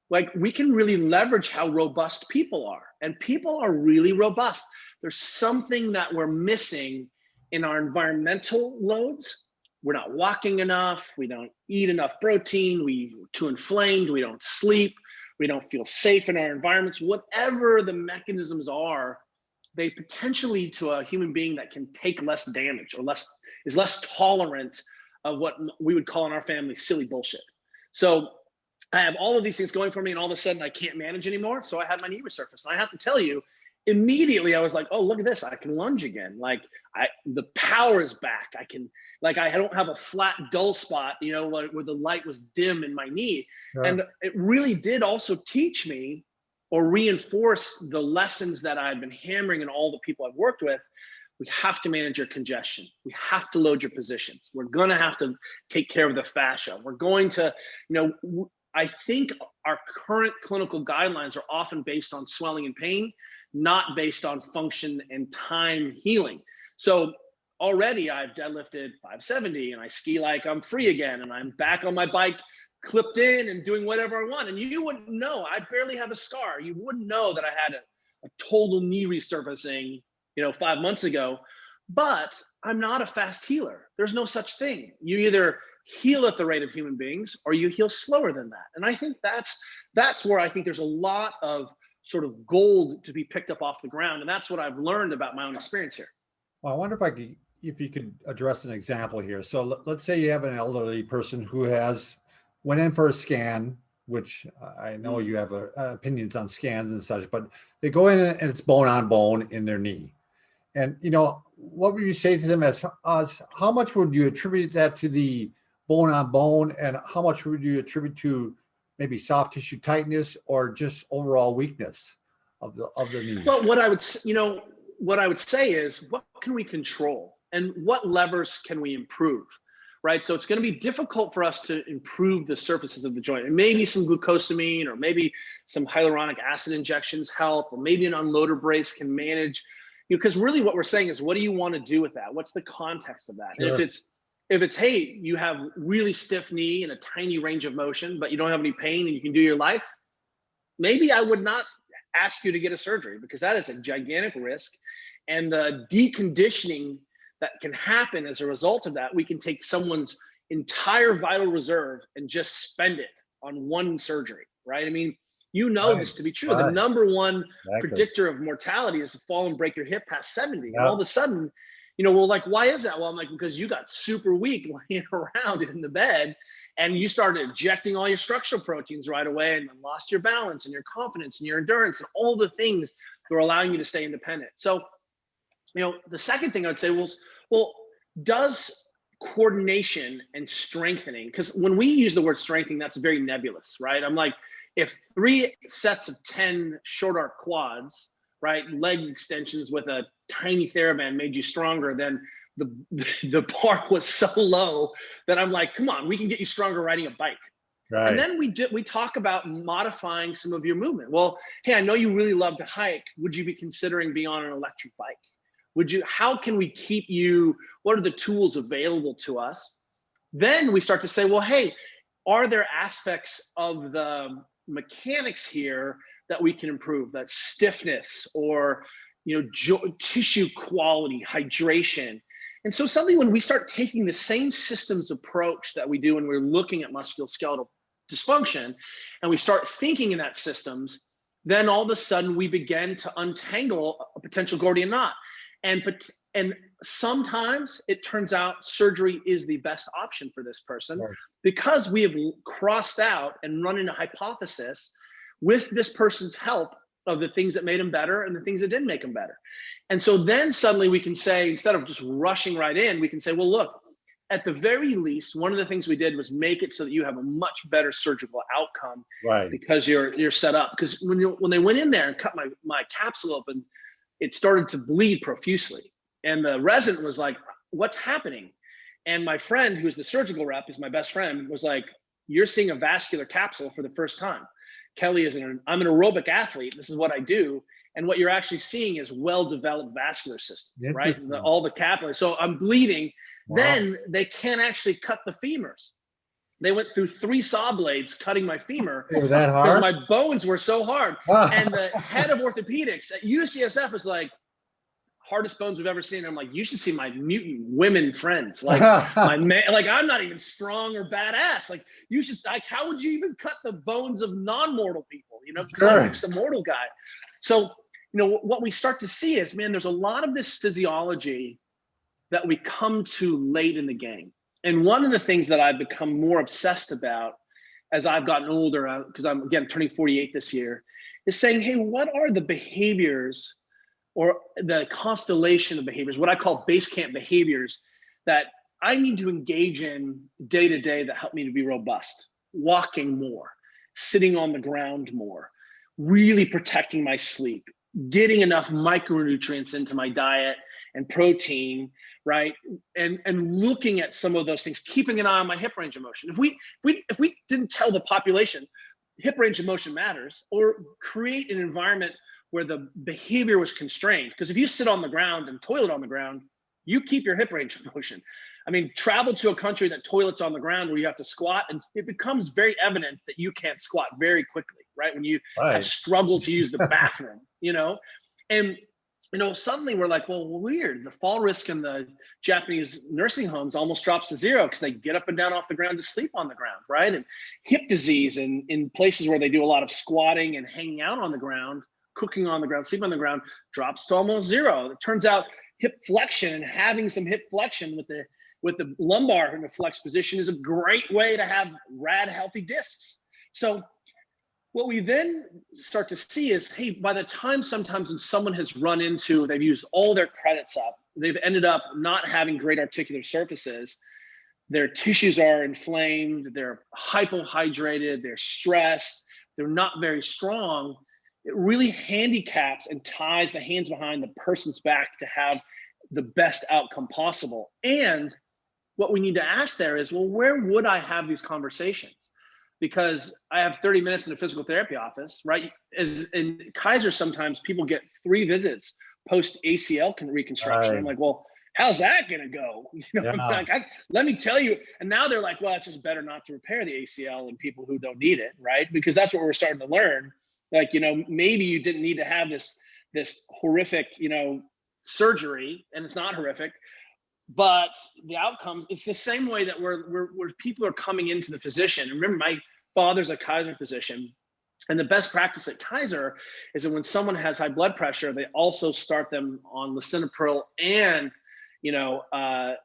like we can really leverage how robust people are. And people are really robust. There's something that we're missing in our environmental loads. We're not walking enough. We don't eat enough protein. We're too inflamed. We don't sleep. We don't feel safe in our environments. Whatever the mechanisms are, they potentially lead to a human being that can take less damage or is less tolerant of what we would call in our family silly bullshit. So I have all of these things going for me, and all of a sudden I can't manage anymore. So I had my knee resurfaced. And I have to tell you, immediately I was like, oh, look at this. I can lunge again. Like the power is back. I don't have a flat, dull spot, you know, where the light was dim in my knee. Sure. And it really did also teach me or reinforce the lessons that I've been hammering in all the people I've worked with. We have to manage your congestion. We have to load your positions. We're going to have to take care of the fascia. We're going to, you know, I think our current clinical guidelines are often based on swelling and pain, not based on function and time healing. So already I've deadlifted 570 and I ski like I'm free again, and I'm back on my bike clipped in and doing whatever I want. And you wouldn't know, I barely have a scar. You wouldn't know that I had a total knee resurfacing, you know, 5 months ago, but I'm not a fast healer. There's no such thing. You either heal at the rate of human beings or you heal slower than that. And I think that's where I think there's a lot of sort of gold to be picked up off the ground. And that's what I've learned about my own experience here. Well, I wonder if you could address an example here. So let's say you have an elderly person who went in for a scan, which I know you have opinions on scans and such, but they go in and it's bone on bone in their knee. And, you know, what would you say to them as how much would you attribute that to the bone on bone, and how much would you attribute to maybe soft tissue tightness or just overall weakness of the knee? Well, what I would say is, what can we control and what levers can we improve, right? So it's going to be difficult for us to improve the surfaces of the joint. And maybe some glucosamine or maybe some hyaluronic acid injections help, or maybe an unloader brace can manage, you know, because really what we're saying is, what do you want to do with that? What's the context of that? Sure. And if it's, hey, you have really stiff knee and a tiny range of motion, but you don't have any pain and you can do your life, maybe I would not ask you to get a surgery, because that is a gigantic risk. And the deconditioning that can happen as a result of that, we can take someone's entire vital reserve and just spend it on one surgery, right? I mean, you know this to be true. The number one predictor of mortality is to fall and break your hip past 70. And all of a sudden, you know, well, like, why is that? Well, I'm like, because you got super weak laying around in the bed and you started ejecting all your structural proteins right away, and then lost your balance and your confidence and your endurance and all the things that are allowing you to stay independent. So, you know, the second thing I'd say was, well, does coordination and strengthening, because when we use the word strengthening, that's very nebulous, right? I'm like, if 3 sets of 10 short arc quads, right, leg extensions with a tiny TheraBand made you stronger, then the bar was so low that I'm like, come on, we can get you stronger riding a bike. Right. And then we talk about modifying some of your movement. Well, hey, I know you really love to hike. Would you be considering being on an electric bike? How can we keep you, what are the tools available to us? Then we start to say, well, hey, are there aspects of the mechanics here that we can improve, that stiffness or, tissue quality, hydration. And so suddenly when we start taking the same systems approach that we do when we're looking at musculoskeletal dysfunction, and we start thinking in that systems, then all of a sudden we begin to untangle a potential Gordian knot. And sometimes it turns out surgery is the best option for this person, right, because we have crossed out and run into hypothesis with this person's help of the things that made them better and the things that didn't make them better. And so then suddenly we can say, instead of just rushing right in, we can say, well, look, at the very least, one of the things we did was make it so that you have a much better surgical outcome, right, because you're set up. Because when they went in there and cut my capsule open, it started to bleed profusely. And the resident was like, what's happening? And my friend, who's the surgical rep, is my best friend, was like, you're seeing a vascular capsule for the first time. Kelly, I'm an aerobic athlete. This is what I do. And what you're actually seeing is well-developed vascular systems, right? All the capillaries. So I'm bleeding. Wow. Then they can't actually cut the femurs. They went through 3 saw blades cutting my femur that hard? Because my bones were so hard. And the head of orthopedics at UCSF was like, hardest bones we've ever seen. And I'm like, you should see my mutant women friends. Like my man, like I'm not even strong or badass. Like you should, like, how would you even cut the bones of non-mortal people? Because I'm just a mortal guy. So, what we start to see is, man, there's a lot of this physiology that we come to late in the game. And one of the things that I've become more obsessed about as I've gotten older, because I'm, again, turning 48 this year, is saying, hey, what are the behaviors or the constellation of behaviors, what I call base camp behaviors, that I need to engage in day to day that help me to be robust? Walking more, sitting on the ground more, really protecting my sleep, getting enough micronutrients into my diet and protein, right? And looking at some of those things, keeping an eye on my hip range of motion. If we didn't tell the population hip range of motion matters, or create an environment where the behavior was constrained, because if you sit on the ground and toilet on the ground, you keep your hip range of motion. I mean, travel to a country that toilets on the ground where you have to squat, and it becomes very evident that you can't squat very quickly, right? When you have struggled to use the bathroom, and suddenly we're like, well, weird. The fall risk in the Japanese nursing homes almost drops to 0 because they get up and down off the ground to sleep on the ground, right? And hip disease in places where they do a lot of squatting and hanging out on the ground, cooking on the ground, sleeping on the ground, drops to almost 0. It turns out hip flexion and having some hip flexion with the lumbar in a flex position is a great way to have rad healthy discs. So what we then start to see is, hey, by the time sometimes when someone has they've used all their credits up, they've ended up not having great articular surfaces, their tissues are inflamed, they're hypohydrated, they're stressed, they're not very strong, it really handicaps and ties the hands behind the person's back to have the best outcome possible. And what we need to ask there is, well, where would I have these conversations? Because I have 30 minutes in a physical therapy office, right? As in Kaiser, sometimes people get 3 visits post ACL reconstruction. Right. I'm like, well, how's that gonna go? Let me tell you. And now they're like, well, it's just better not to repair the ACL in people who don't need it, right? Because that's what we're starting to learn. Like, maybe you didn't need to have this horrific, surgery, and it's not horrific, but the outcomes, it's the same way that where people are coming into the physician. And remember, my father's a Kaiser physician, and the best practice at Kaiser is that when someone has high blood pressure, they also start them on lisinopril and, an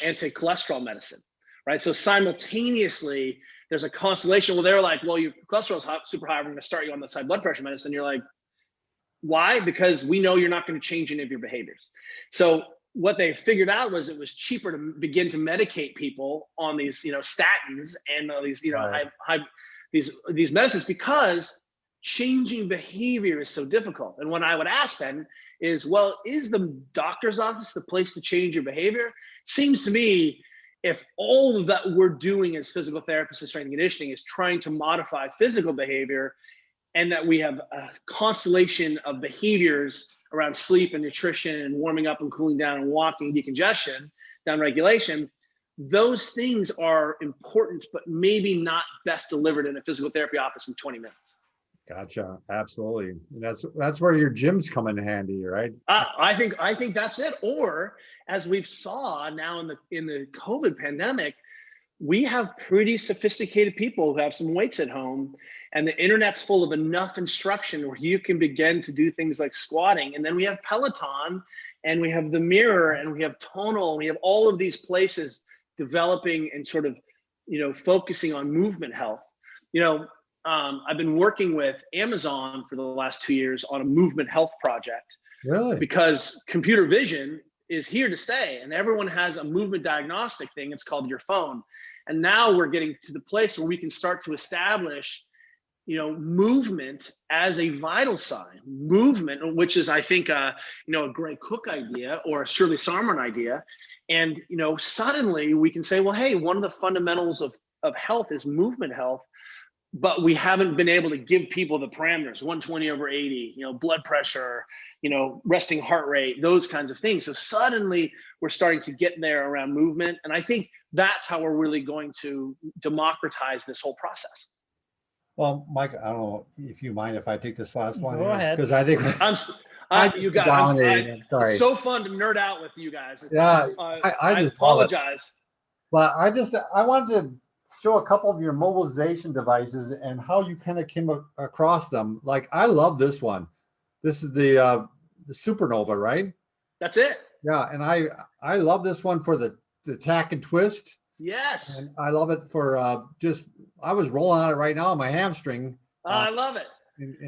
anti-cholesterol medicine, right? So simultaneously, there's a constellation. Well, they're like, well, your cholesterol is super high. We're going to start you on this high blood pressure medicine. You're like, why? Because we know you're not going to change any of your behaviors. So what they figured out was it was cheaper to begin to medicate people on these, statins and these, these medicines, because changing behavior is so difficult. And what I would ask then is, well, is the doctor's office the place to change your behavior? Seems to me, if all of that we're doing as physical therapists and strength and conditioning is trying to modify physical behavior, and that we have a constellation of behaviors around sleep and nutrition and warming up and cooling down and walking, decongestion, down regulation, those things are important, but maybe not best delivered in a physical therapy office in 20 minutes. Gotcha. Absolutely. That's where your gyms come in handy, right? I think that's it. Or as we've saw now in the COVID pandemic, we have pretty sophisticated people who have some weights at home, and the internet's full of enough instruction where you can begin to do things like squatting. And then we have Peloton, and we have the Mirror, and we have Tonal, and we have all of these places developing and sort of, focusing on movement health. I've been working with Amazon for the last 2 years on a movement health project. Really? Because computer vision is here to stay, and everyone has a movement diagnostic thing. It's called your phone. And now we're getting to the place where we can start to establish, movement as a vital sign. Movement, which is, I think, a Gray Cook idea or a Shirley Sarman idea. And, suddenly we can say, well, hey, one of the fundamentals of health is movement health, but we haven't been able to give people the parameters, 120/80, blood pressure, resting heart rate, those kinds of things. So suddenly we're starting to get there around movement. And I think that's how we're really going to democratize this whole process. Well, Mike, I don't know if you mind if I take this last one. Go ahead. Because I think you guys, I'm sorry. It's so fun to nerd out with you guys. I just apologize. But I wanted to show a couple of your mobilization devices and how you kind of came across them. Like, I love this one. This is the Supernova, right? That's it. Yeah, and I love this one for the tack and twist. Yes. And I love it for I was rolling on it right now on my hamstring. I love it.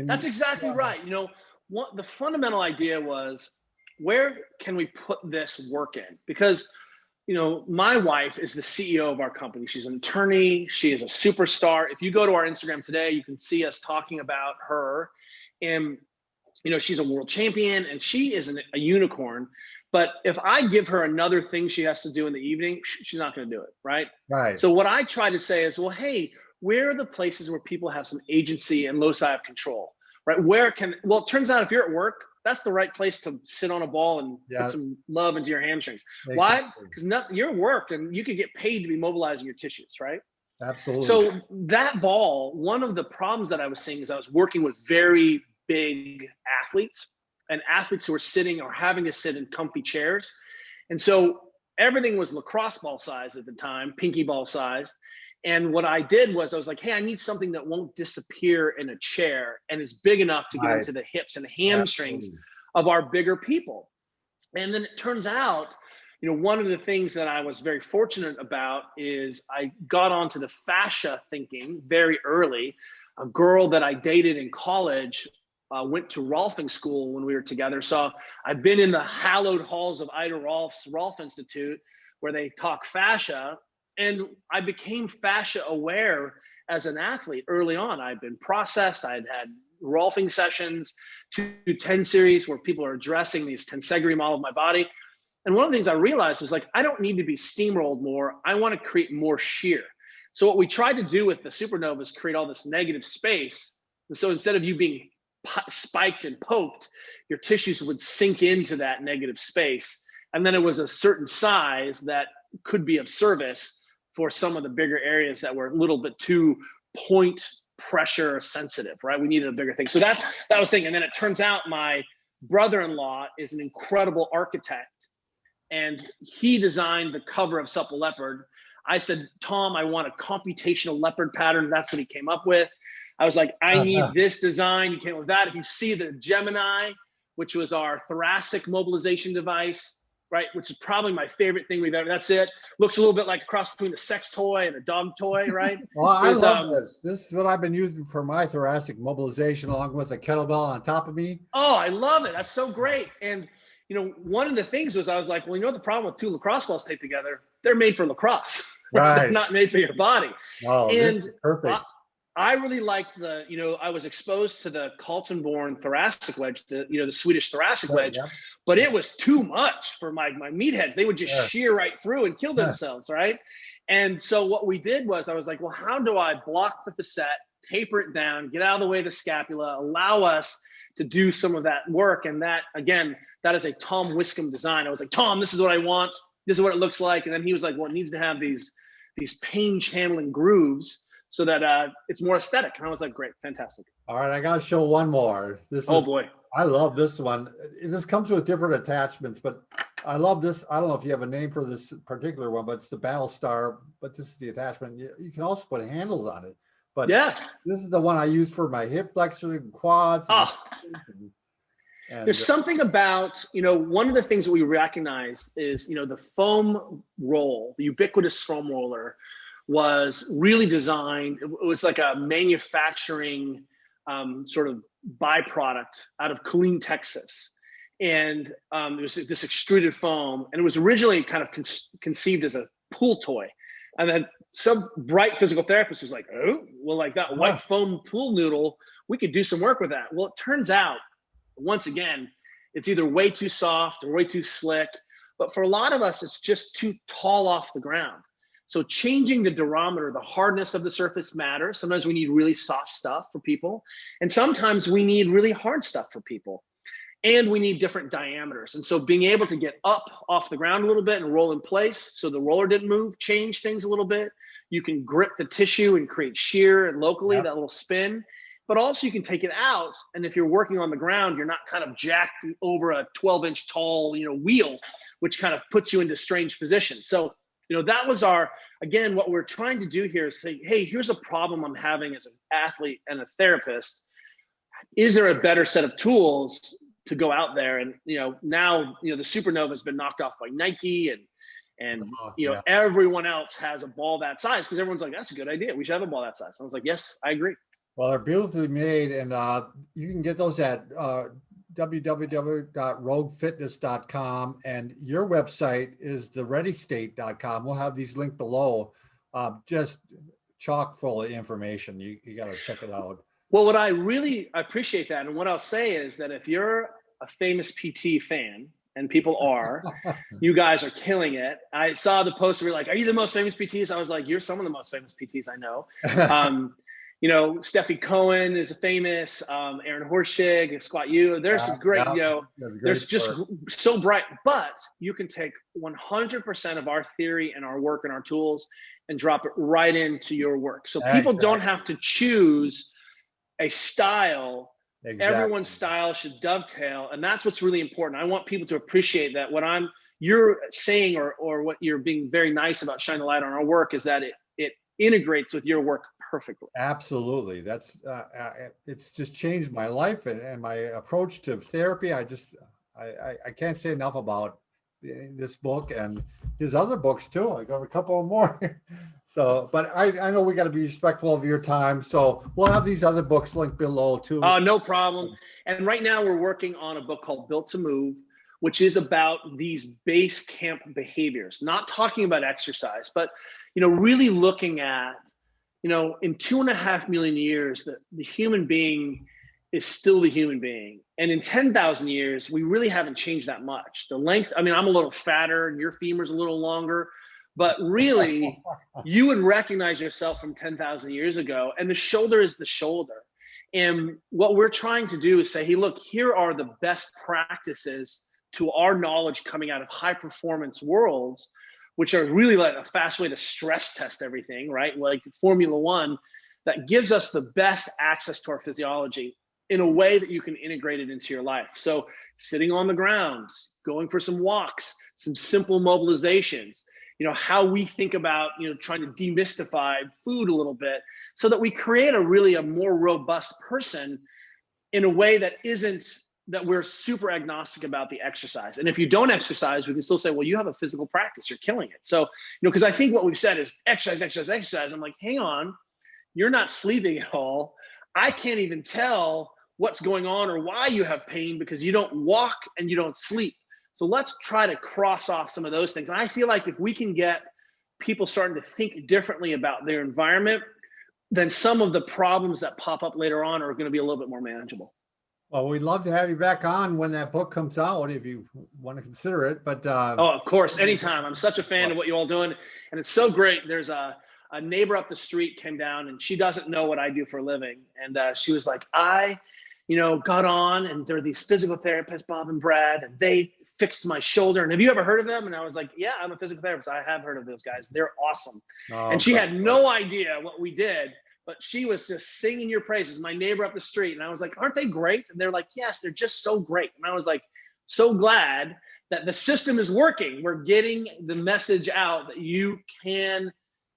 That's exactly right. What the fundamental idea was, where can we put this work in? Because my wife is the CEO of our company. She's an attorney. She is a superstar. If you go to our Instagram today, you can see us talking about her. And, she's a world champion and she is a unicorn. But if I give her another thing she has to do in the evening, she's not going to do it. Right. Right. So what I try to say is, well, hey, where are the places where people have some agency and loci of control? Right. It turns out if you're at work, that's the right place to sit on a ball and put some love into your hamstrings. Exactly. Why? Because your work, and you could get paid to be mobilizing your tissues, right? Absolutely. So that ball, one of the problems that I was seeing is I was working with very big athletes and athletes who were sitting or having to sit in comfy chairs. And so everything was lacrosse ball size at the time, pinky ball size. And what I did was I was like, hey, I need something that won't disappear in a chair and is big enough to get into the hips and hamstrings of our bigger people. And then it turns out, one of the things that I was very fortunate about is I got onto the fascia thinking very early. A girl that I dated in college went to Rolfing school when we were together. So I've been in the hallowed halls of Ida Rolf's Rolf Institute where they talk fascia. And I became fascia aware as an athlete early on. I'd been processed. I'd had Rolfing sessions, 210 series where people are addressing these tensegrity model of my body. And one of the things I realized is I don't need to be steamrolled more. I want to create more shear. So what we tried to do with the Supernova is create all this negative space. And so instead of you being spiked and poked, your tissues would sink into that negative space. And then it was a certain size that could be of service for some of the bigger areas that were a little bit too point pressure sensitive, right? We needed a bigger thing. So that was the thing. And then it turns out my brother-in-law is an incredible architect and he designed the cover of Supple Leopard. I said, Tom, I want a computational leopard pattern. That's what he came up with. I was like, I need this design. He came up with that. If you see the Gemini, which was our thoracic mobilization device, right, which is probably my favorite thing we've ever, that's it. Looks a little bit like a cross between a sex toy and a dog toy, right? Well, I love this. This is what I've been using for my thoracic mobilization along with a kettlebell on top of me. Oh, I love it. That's so great. And, one of the things was I was like, well, the problem with two lacrosse balls taped together, they're made for lacrosse. Right. They're not made for your body. Oh, and this is perfect. I really liked I was exposed to the Carlton-born thoracic wedge, the Swedish thoracic wedge, but it was too much for my meatheads. They would just shear right through and kill themselves, right? And so what we did was I was like, well, how do I block the facet, taper it down, get out of the way of the scapula, allow us to do some of that work? And that, again, that is a Tom Wiscombe design. I was like, Tom, this is what I want. This is what it looks like. And then he was like, well, it needs to have these pain channeling grooves so that it's more aesthetic. And I was like, great, fantastic. All right, I got to show one more. Oh boy. I love this one. This comes with different attachments, but I love this. I don't know if you have a name for this particular one, but it's the Battle Star, but this is the attachment. You can also put handles on it, but yeah, this is the one I use for my hip flexors and quads. There's something about, one of the things that we recognize is, the foam roll, the ubiquitous foam roller was really designed. It was like a manufacturing sort of byproduct out of Killeen, Texas. And it was this extruded foam, and it was originally kind of conceived as a pool toy. And then some bright physical therapist was like, oh, well, like that white foam pool noodle, we could do some work with that. Well, it turns out, once again, it's either way too soft or way too slick. But for a lot of us, it's just too tall off the ground. So changing the durometer, the hardness of the surface matters. Sometimes we need really soft stuff for people. And sometimes we need really hard stuff for people. And we need different diameters. And so being able to get up off the ground a little bit and roll in place so the roller didn't move, change things a little bit. You can grip the tissue and create shear and locally, that little spin. But also you can take it out. And if you're working on the ground, you're not kind of jacked over a 12-inch tall, wheel, which kind of puts you into strange positions. So, that was again, what we're trying to do here is say, hey, here's a problem I'm having as an athlete and a therapist. Is there a better set of tools to go out there? And, now, the Supernova has been knocked off by Nike and everyone else has a ball that size, because everyone's like, that's a good idea. We should have a ball that size. I was like, yes, I agree. Well, they're beautifully made, and you can get those at www.roguefitness.com, and your website is thereadystate.com. We'll have these linked below, just chock full of information. You got to check it out. Well, I appreciate that, and what I'll say is that if you're a famous PT fan, and people are, you guys are killing it. I saw the post where you're like, are you the most famous PTs? I was like, you're some of the most famous PTs I know. Steffi Cohen is famous, Aaron Horschig, Squat U. There's some great, there's just so bright, but you can take 100% of our theory and our work and our tools and drop it right into your work. So people don't have to choose a style. Everyone's style should dovetail. And that's what's really important. I want people to appreciate that what you're saying or what you're being very nice about shining the light on our work is that it integrates with your work perfectly. Absolutely. That's it's just changed my life and my approach to therapy. I can't say enough about this book and his other books too. I got a couple more. So, but I know we got to be respectful of your time. So we'll have these other books linked below too. No problem. And right now we're working on a book called Built to Move, which is about these base camp behaviors, not talking about exercise, but, really looking at, in 2.5 million years, the human being is still the human being. And in 10,000 years, we really haven't changed that much. The length, I'm a little fatter and your femur's a little longer, but really you would recognize yourself from 10,000 years ago, and the shoulder is the shoulder. And what we're trying to do is say, hey, look, here are the best practices to our knowledge coming out of high performance worlds, which are really like a fast way to stress test everything, right? Like Formula One, that gives us the best access to our physiology in a way that you can integrate it into your life. So sitting on the ground, going for some walks, some simple mobilizations, how we think about, trying to demystify food a little bit so that we create a more robust person in a way that isn't that we're super agnostic about the exercise. And if you don't exercise, we can still say, well, you have a physical practice, you're killing it. So, because I think what we've said is exercise. I'm like, hang on, you're not sleeping at all. I can't even tell what's going on or why you have pain because you don't walk and you don't sleep. So let's try to cross off some of those things. And I feel like if we can get people starting to think differently about their environment, then some of the problems that pop up later on are going to be a little bit more manageable. Well, we'd love to have you back on when that book comes out, if you want to consider it. But of course, anytime. I'm such a fan of what you all doing, and it's so great. There's a neighbor up the street came down, and she doesn't know what I do for a living, and she was like, I got on, and there are these physical therapists, Bob and Brad, and they fixed my shoulder. And have you ever heard of them? And I was like, yeah, I'm a physical therapist. I have heard of those guys. They're awesome. Oh, and she had no idea what we did, but she was just singing your praises. My neighbor up the street. And I was like, aren't they great? And they're like, yes, they're just so great. And I was like, so glad that the system is working. We're getting the message out that you can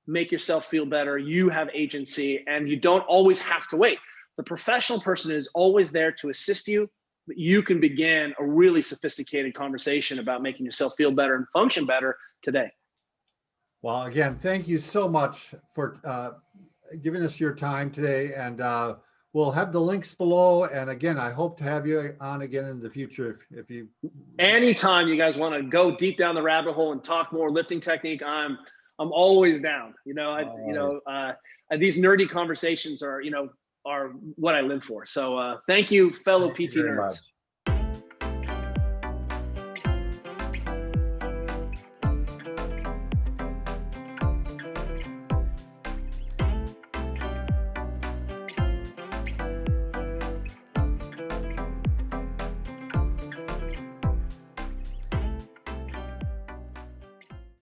make yourself feel better. You have agency and you don't always have to wait. The professional person is always there to assist you, but you can begin a really sophisticated conversation about making yourself feel better and function better today. Well, again, thank you so much for giving us your time today. And we'll have the links below. And again, I hope to have you on again in the future. If you anytime you guys want to go deep down the rabbit hole and talk more lifting technique, I'm always down. These nerdy conversations are what I live for. So thank you, fellow PT nerds.